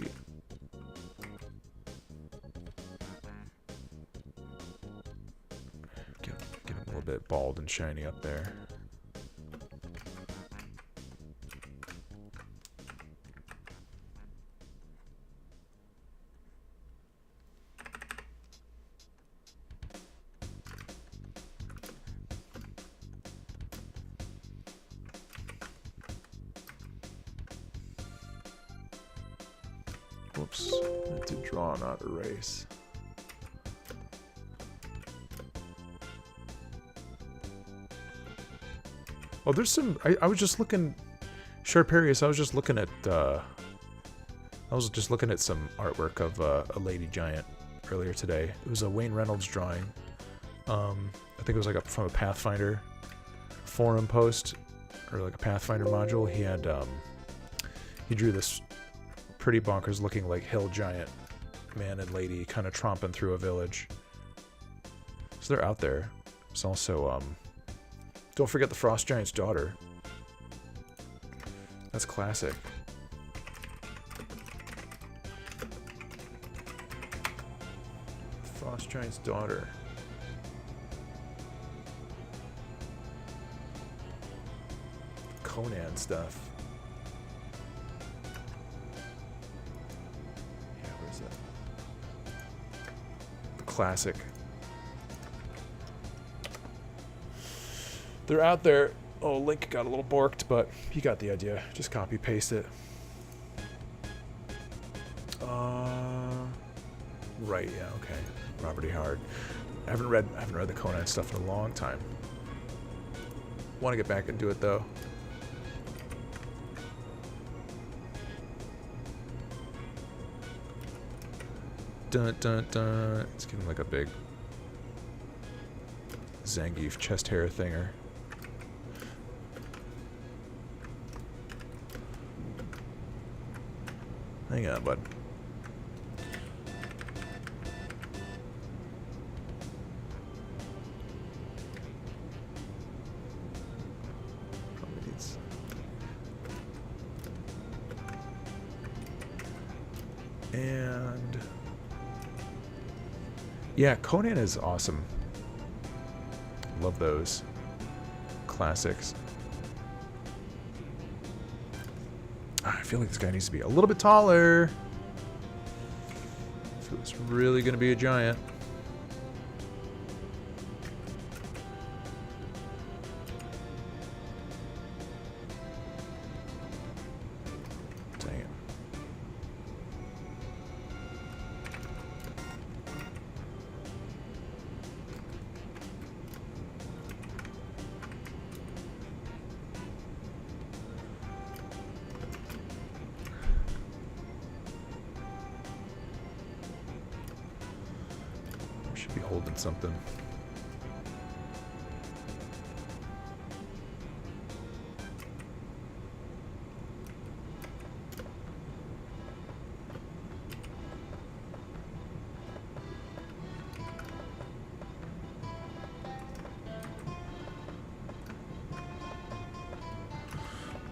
Get him a little bit bald and shiny up there. Whoops, I meant to draw, not erase. Oh, there's some, I was just looking, Sharparius, I was just looking at some artwork of a lady giant earlier today. It was a Wayne Reynolds drawing. I think it was like from a Pathfinder forum post, or like a Pathfinder module. He had, he drew this pretty bonkers looking like hill giant man and lady kind of tromping through a village. So they're out there. There's also, don't forget the Frost Giant's daughter. That's classic. Frost Giant's daughter. Conan stuff. Yeah, where's that? The classic. They're out there. Oh, Link got a little borked, but you got the idea. Just copy paste it. Right, yeah, okay. Robert E. Howard. I haven't read the Conan stuff in a long time. Want to get back and do it though. Dun dun dun. Let's give him like a big Zangief chest hair thinger. Hang on, bud. Probably needs. And yeah, Conan is awesome. Love those classics. I feel like this guy needs to be a little bit taller. If it was really going to be a giant. Dang it. Should be holding something.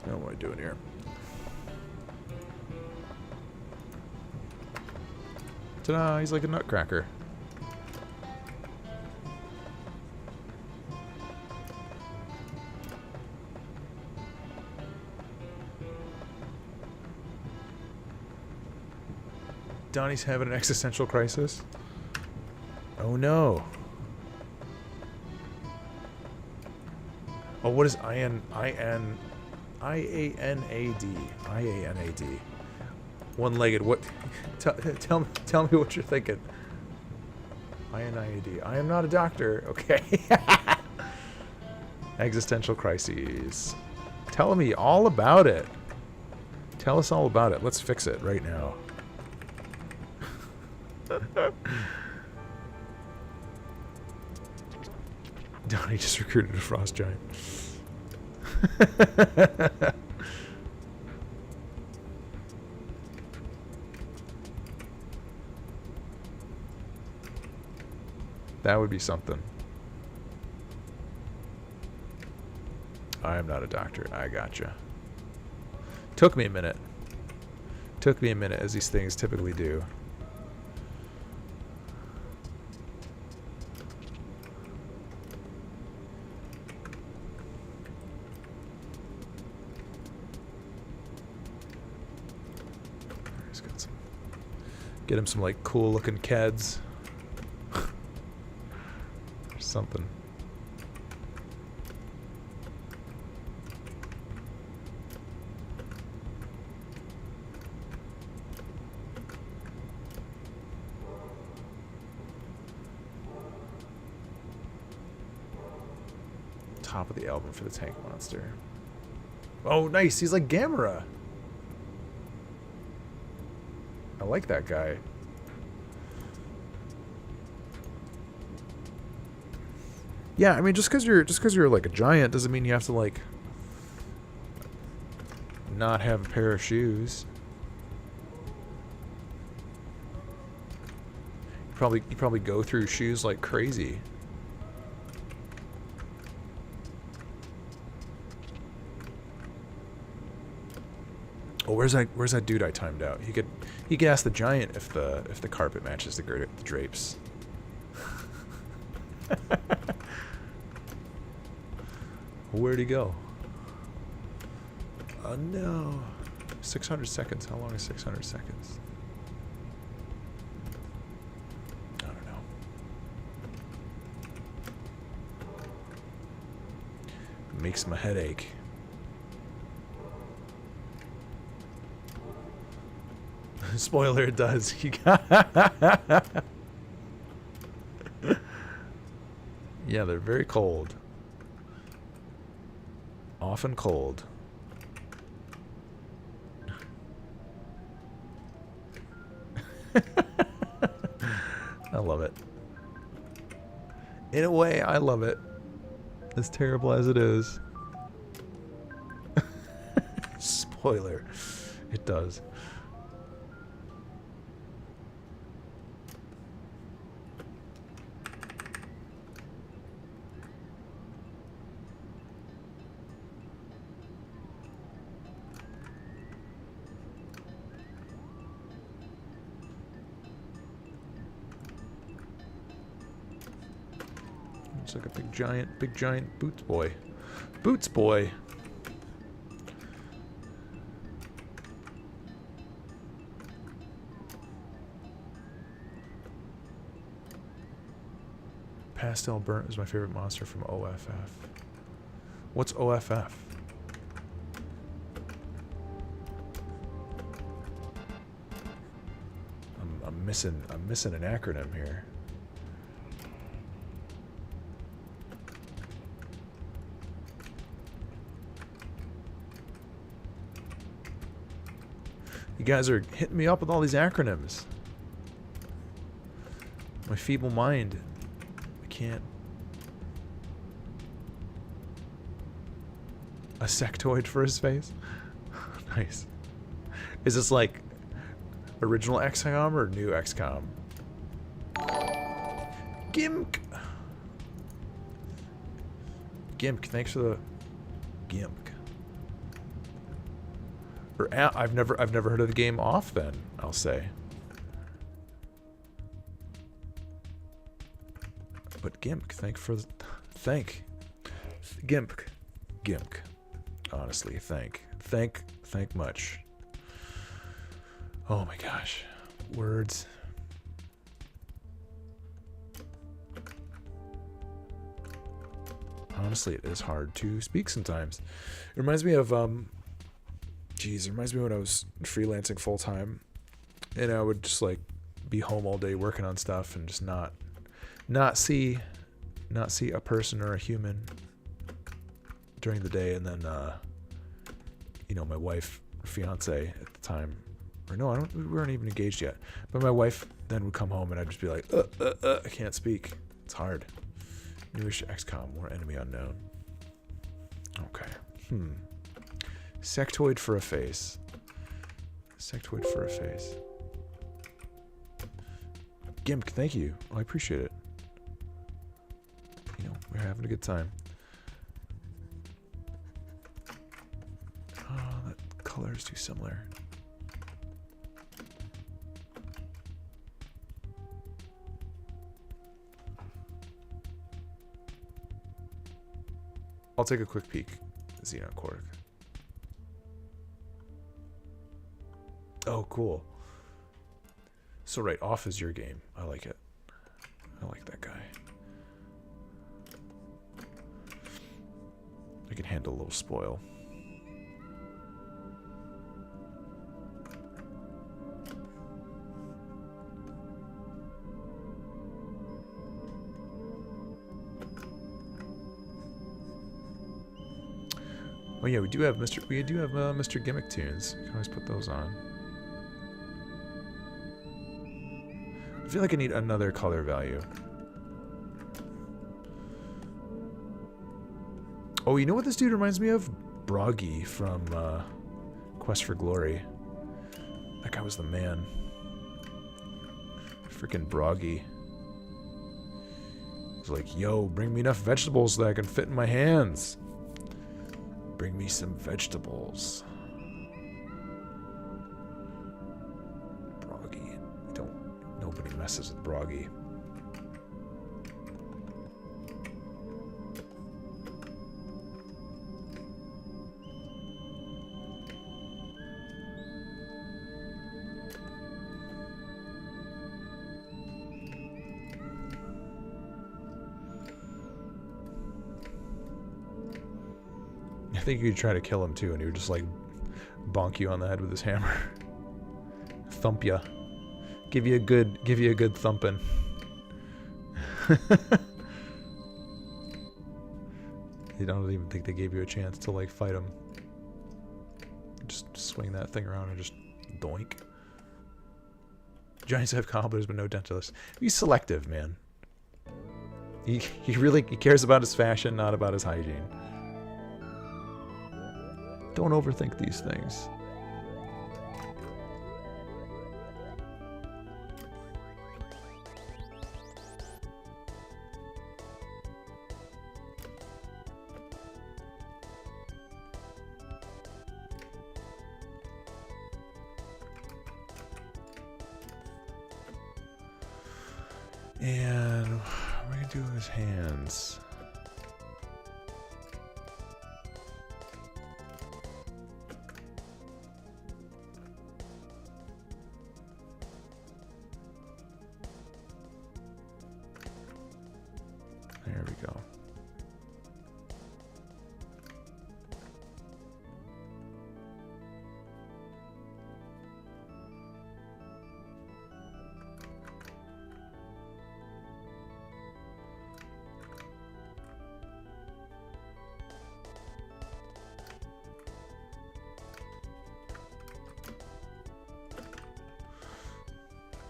Now what am I doing here? Ta-da! He's like a nutcracker. Donnie's having an existential crisis. Oh no. Oh, what is IANAD? IANAD. One-legged. What? Tell me what you're thinking. INIAD. I am not a doctor. Okay. Existential crises. Tell me all about it. Tell us all about it. Let's fix it right now. Donnie just recruited a frost giant. That would be something. I am not a doctor. I gotcha. Took me a minute. Took me a minute, as these things typically do. He's got some. Get him some like cool looking Keds. Or something. Top of the album for the tank monster. Oh, nice. He's like Gamera. I like that guy. Yeah, I mean, just because you're like a giant doesn't mean you have to like not have a pair of shoes. You probably go through shoes like crazy. Oh, where's that dude I timed out? He could ask the giant if the carpet matches the drapes. Where'd he go? Oh no. 600 seconds. How long is 600 seconds? I don't know. It makes my head ache. Spoiler, it does. Yeah, they're very cold. Often cold. I love it. In a way, I love it. As terrible as it is. Spoiler. It does. It's like a big giant Boots boy. Boots boy. Pastel Burnt is my favorite monster from OFF. What's OFF? I'm missing an acronym here. You guys are hitting me up with all these acronyms. My feeble mind. I can't. A sectoid for his face? Nice. Is this like original XCOM or new XCOM? Gimk! Gimk, thanks for the... Gimk. Or I've never heard of the game off then, I'll say. But Gimp, thank Gimp. Honestly, thank much. Oh my gosh. Words. Honestly, it is hard to speak sometimes. It reminds me of it reminds me when I was freelancing full time and I would just like be home all day working on stuff and just not see a person or a human during the day. And then you know, my wife, fiance at the time, or no, we weren't even engaged yet, but my wife then would come home and I'd just be like, I can't speak. It's hard. Newish XCOM, more enemy unknown. Okay. Sectoid for a face. Sectoid for a face. Gimp, thank you. I appreciate it. You know, we're having a good time. Oh, that color is too similar. I'll take a quick peek. Xenon Quark. Oh, cool. So right, off is your game. I like it. I like that guy. I can handle a little spoil. Oh yeah, we do have Mr. Gimmick tunes. We can always put those on. I feel like I need another color value. Oh, you know what this dude reminds me of? Broggy from Quest for Glory. That guy was the man. Freaking Broggy. He's like, yo, bring me enough vegetables that I can fit in my hands. Bring me some vegetables. Broggy. Nobody messes with Broggy. I think you could try to kill him too, and he would just like bonk you on the head with his hammer, thump ya, give you a good thumping. I don't even think they gave you a chance to like fight him. Just swing that thing around and just doink. Giants have cobblers but no dentalists. He's selective, man. He cares about his fashion, not about his hygiene. Don't overthink these things. And what am I gonna do with his hands? There we go.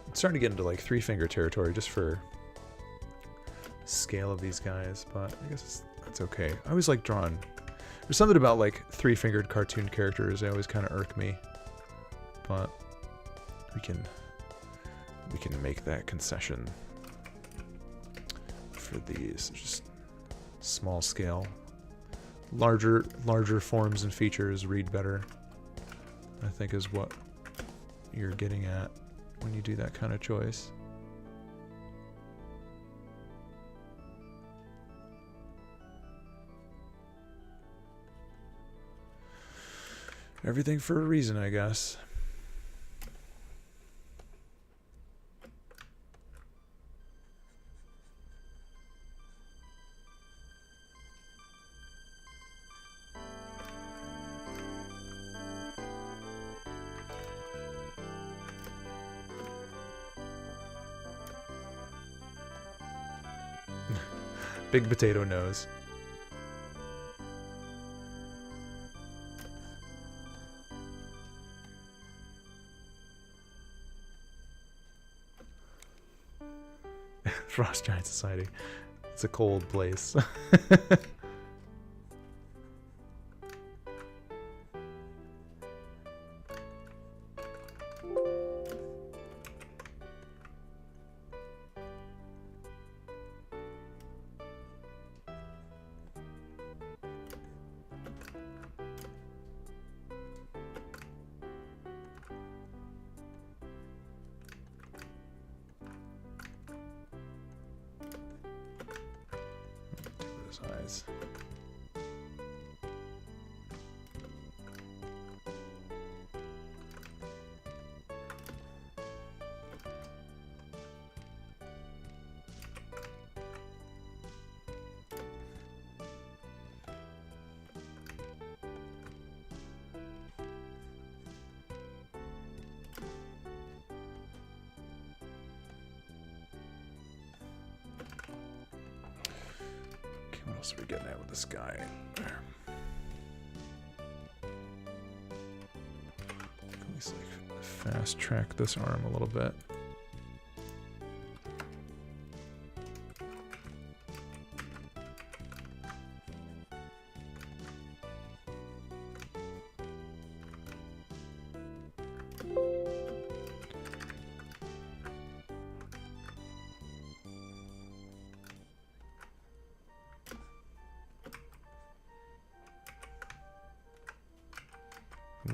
It's starting to get into like three-finger territory just for scale of these guys, but I guess that's okay. I always like drawing. There's something about like three-fingered cartoon characters. They always kind of irk me, but we can make that concession for these. Just small scale, larger forms and features read better, I think, is what you're getting at when you do that kind of choice. Everything for a reason, I guess. Big potato nose. Frost Giant Society. It's a cold place. Eyes. What else are we getting at with this guy? There. At least like fast track this arm a little bit.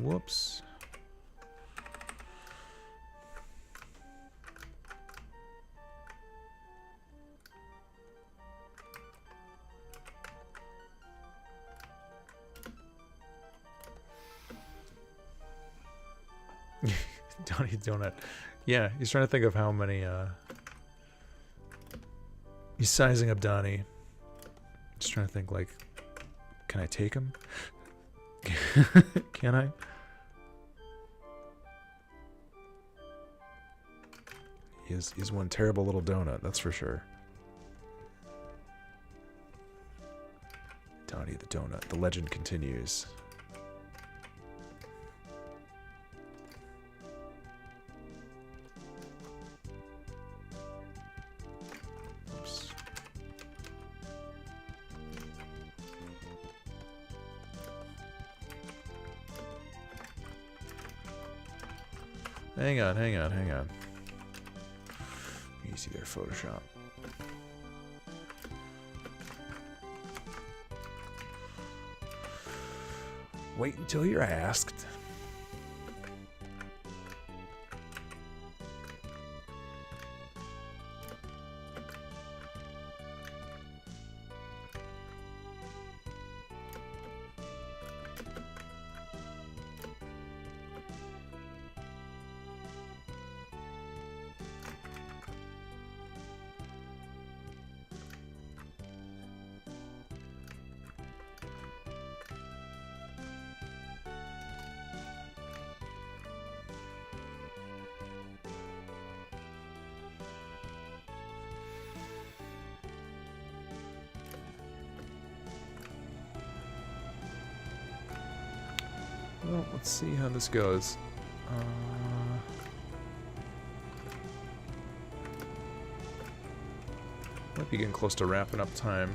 Whoops. Donnie Donut. Yeah, he's trying to think of how many, he's sizing up Donnie. Just trying to think, like, can I take him? Can I? He's one terrible little donut, that's for sure. Donnie the Donut. The legend continues. Oops. Hang on, hang on, hang on. Easy there, Photoshop. Wait until you're asked. Well, let's see how this goes. Might be getting close to wrapping up time.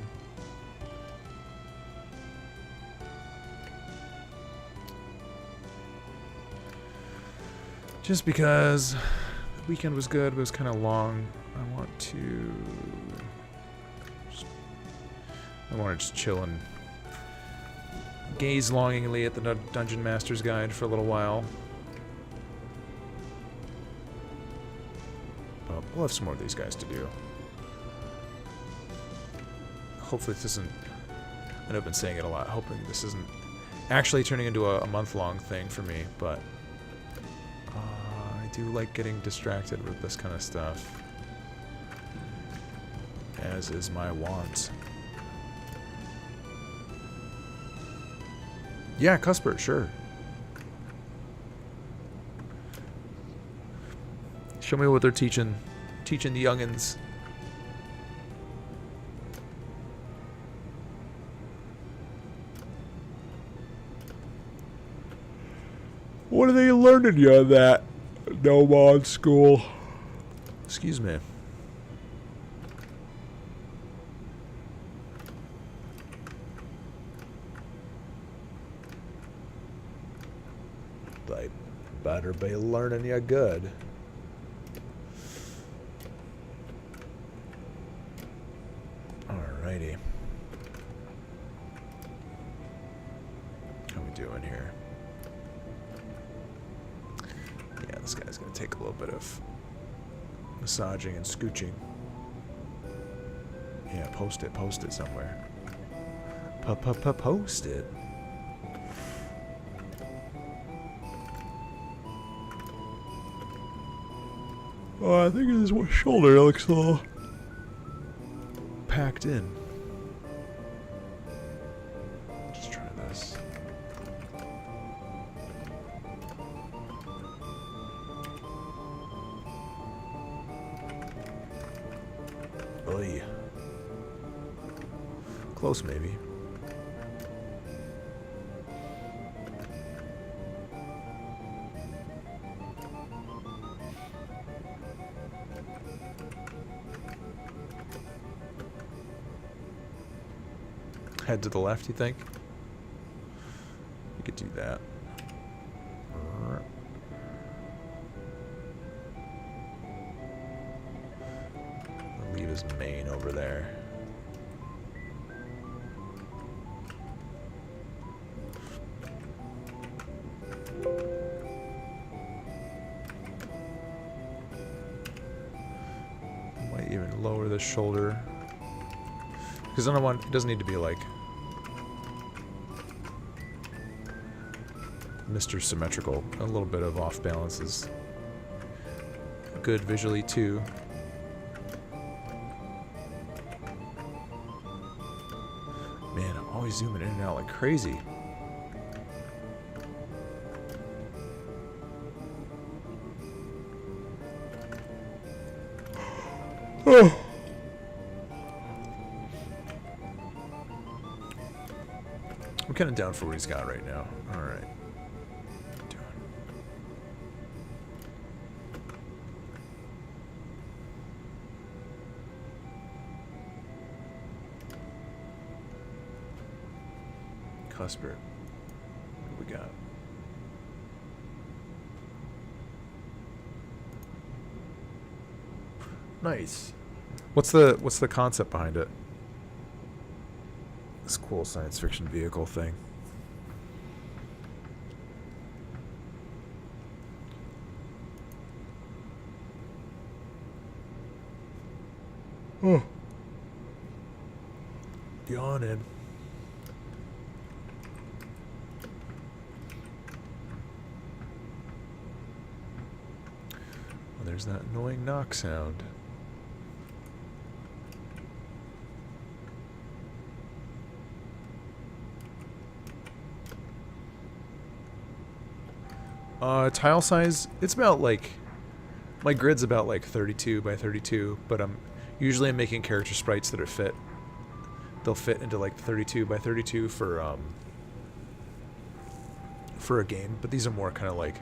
Just because the weekend was good, but it was kind of long. I want to just chill and gaze longingly at the Dungeon Master's Guide for a little while. But we'll have some more of these guys to do. Hopefully this isn't... I know I've been saying it a lot, hoping this isn't actually turning into a month-long thing for me, but I do like getting distracted with this kind of stuff, as is my wont. Yeah, Cuthbert, sure. Show me what they're teaching the youngins. What are they learning you on that? No mod school. Excuse me. They better be learning you good. Alrighty. How we doing here? Yeah, this guy's gonna take a little bit of massaging and scooching. Yeah, post it somewhere. Post it. Oh, I think his shoulder looks a little packed in. Just try this. Oy. Close, maybe. Head to the left, you think? You could do that. I'll leave his mane over there. Might even lower the shoulder. Because I don't want, it doesn't need to be like Mr. Symmetrical. A little bit of off balance is good visually too. Man, I'm always zooming in and out like crazy. Oh. I'm kind of down for what he's got right now. All right. Cuthbert. What do we got? Nice. What's the concept behind it? This cool science fiction vehicle thing. Oh. Yawning. Well, there's that annoying knock sound. Tile size, it's about like, my grid's about like 32 by 32, but I'm making character sprites that are fit. They'll fit into like 32 by 32 for a game, but these are more kind of like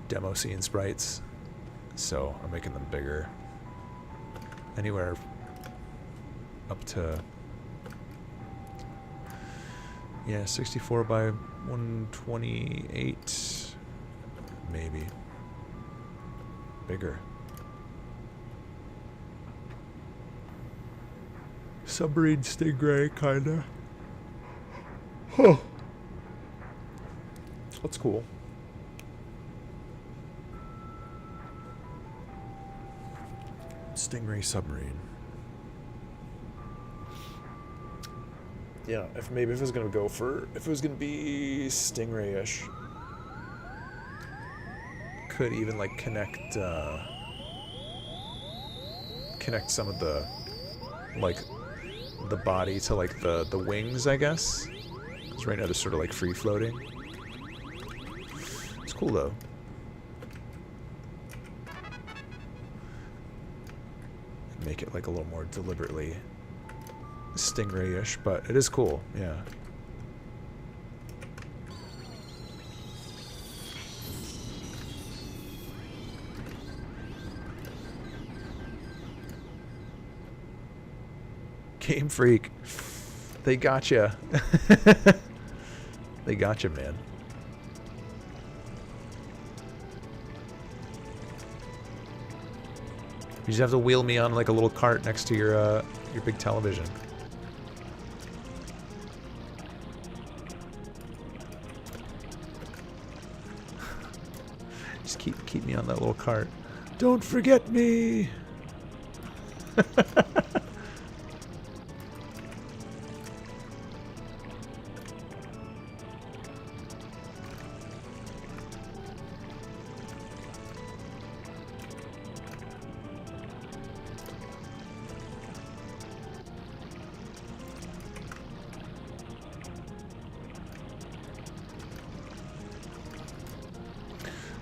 demo scene sprites, so I'm making them bigger. Anywhere up to, yeah, 64 by 128. Maybe. Bigger. Submarine Stingray, kinda. Huh. That's cool. Stingray submarine. Yeah, if it was gonna be Stingray-ish. Could even like connect some of the like the body to like the wings, I guess. Because right now they're sort of like free floating. It's cool though. Make it like a little more deliberately Stingray-ish, but it is cool, yeah. Game Freak. They gotcha. They gotcha, man. You just have to wheel me on like a little cart next to your big television. Just keep me on that little cart. Don't forget me.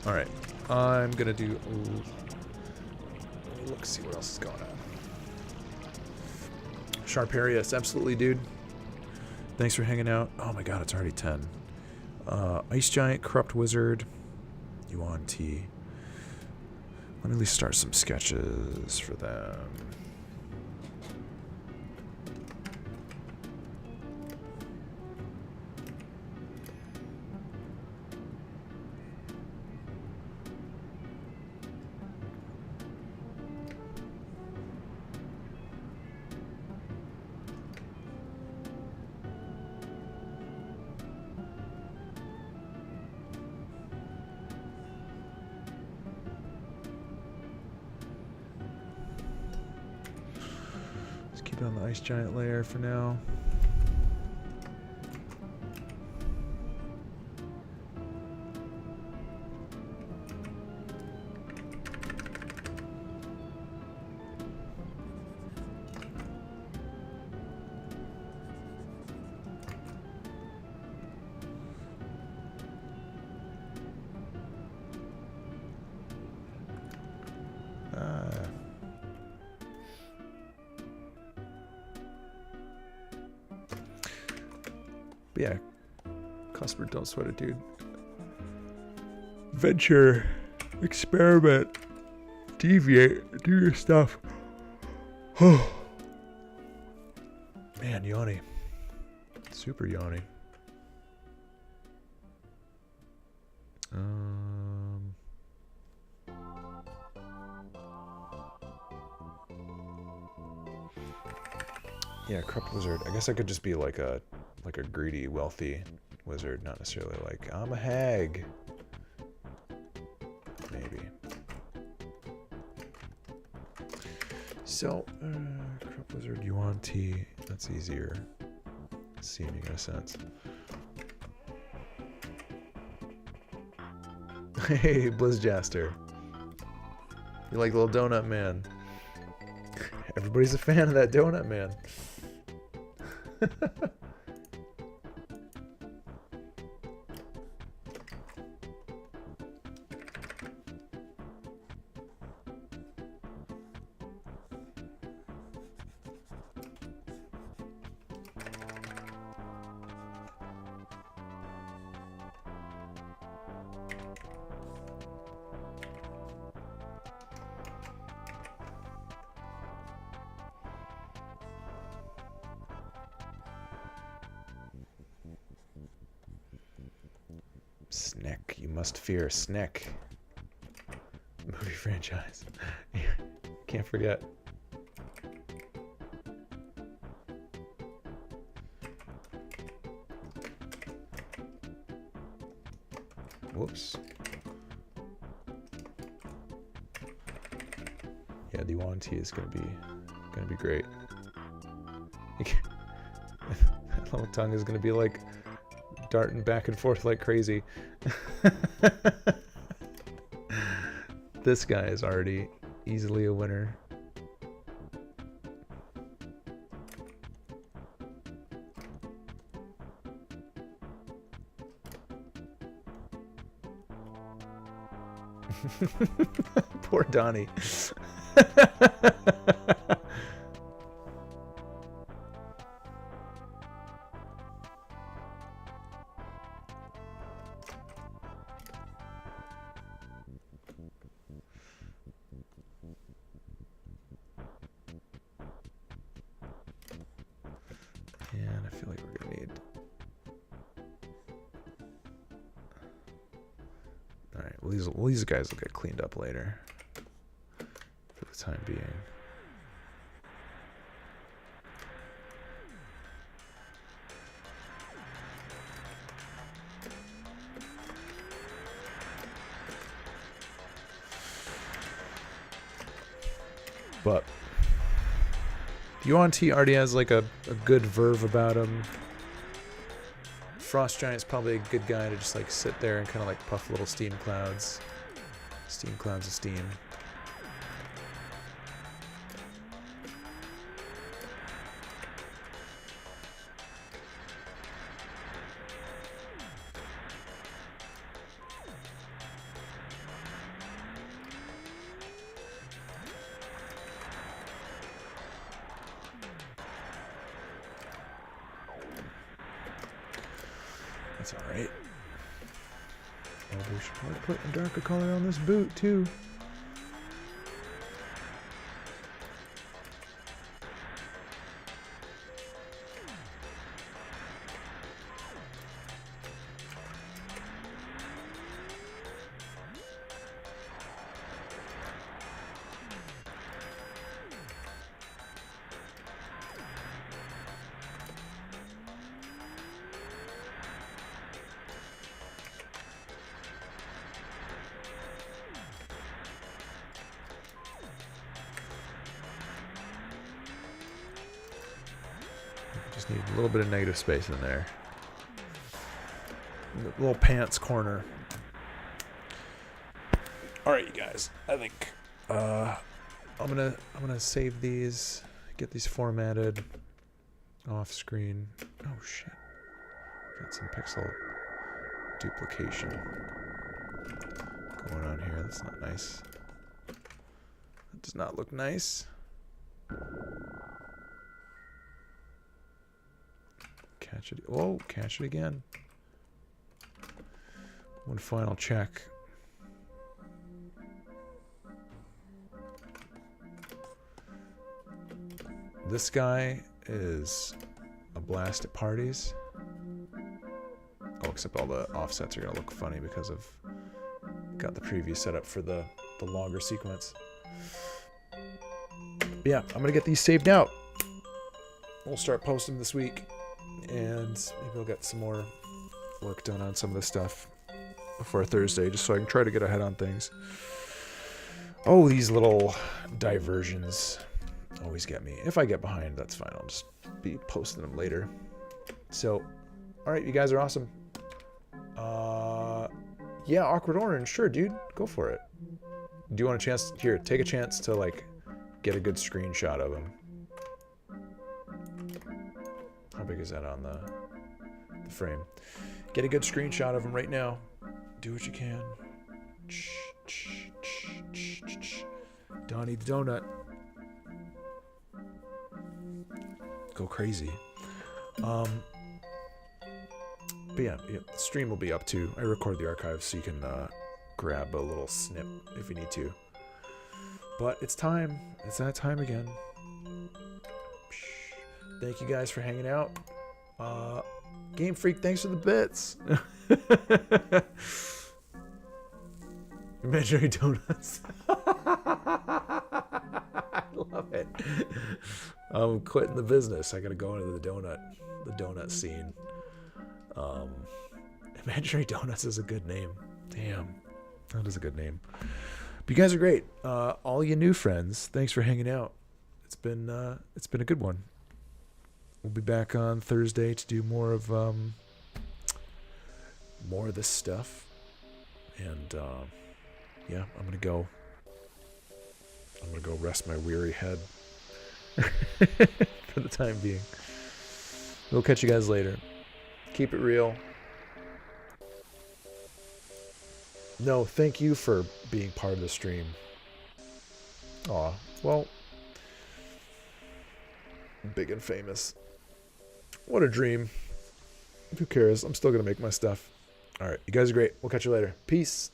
Alright, I'm gonna do... Ooh. Let's see what else is going on. Sharparius, absolutely, dude. Thanks for hanging out. Oh my god, it's already 10. Ice Giant, Corrupt Wizard, Yuan T. Let me at least start some sketches for them. Keep it on the Ice Giant layer for now. But yeah, Cuthbert, don't sweat it, dude. Venture, experiment, deviate, do your stuff. Man, yawny. Super yawny. Yeah, Corrupt Wizard. I guess I could just be like a greedy, wealthy wizard, not necessarily like, I'm a hag. Maybe. So, Corrupt Wizard, Yuan T. That's easier. Seeming in a sense. Hey, Blizzjaster. You like Little Donut Man. Everybody's a fan of that Donut Man. Snick, you must fear Snick. Movie franchise. Can't forget. Whoops. Yeah, the Yuan T is gonna be great. That little tongue is gonna be like darting back and forth like crazy. This guy is already easily a winner. Poor Donnie. these guys will get cleaned up later. For the time being. But Yuan Ti already has like a good verve about him. Frost Giant's probably a good guy to just like sit there and kind of like puff little steam clouds. Steam clouds of steam. That's alright. Oh, we should probably put a darker color on this boot too. Just need a little bit of negative space in there. The little pants corner. All right, you guys. I think I'm gonna save these, get these formatted off screen. Oh shit! Got some pixel duplication going on here. That's not nice. That does not look nice. Catch it. Oh, catch it again. One final check. This guy is a blast at parties. Oh, except all the offsets are gonna look funny because of got the preview set up for the longer sequence. But yeah, I'm gonna get these saved out. We'll start posting this week, and maybe we'll get some more work done on some of this stuff before Thursday, just so I can try to get ahead on things. Oh, these little diversions always get me. If I get behind, that's fine. I'll just be posting them later. So, alright, you guys are awesome. Yeah, Awkward Orange, sure, dude. Go for it. Do you want a chance? Here, take a chance to, like, get a good screenshot of him. How big is that on the frame? Get a good screenshot of him right now. Do what you can. Donnie the Donut. Go crazy. But yeah, the stream will be up too. I record the archives so you can grab a little snip if you need to. But it's time. It's that time again. Thank you guys for hanging out. Game Freak, thanks for the bits. Imaginary donuts. I love it. I'm quitting the business. I gotta go into the donut scene. Imaginary Donuts is a good name. Damn, that is a good name. But you guys are great. All you new friends, thanks for hanging out. It's been a good one. We'll be back on Thursday to do more of this stuff. And yeah, I'm gonna go rest my weary head for the time being. We'll catch you guys later. Keep it real. No, thank you for being part of the stream. Aw, well, big and famous. What a dream. Who cares? I'm still gonna make my stuff. Alright, you guys are great. We'll catch you later. Peace.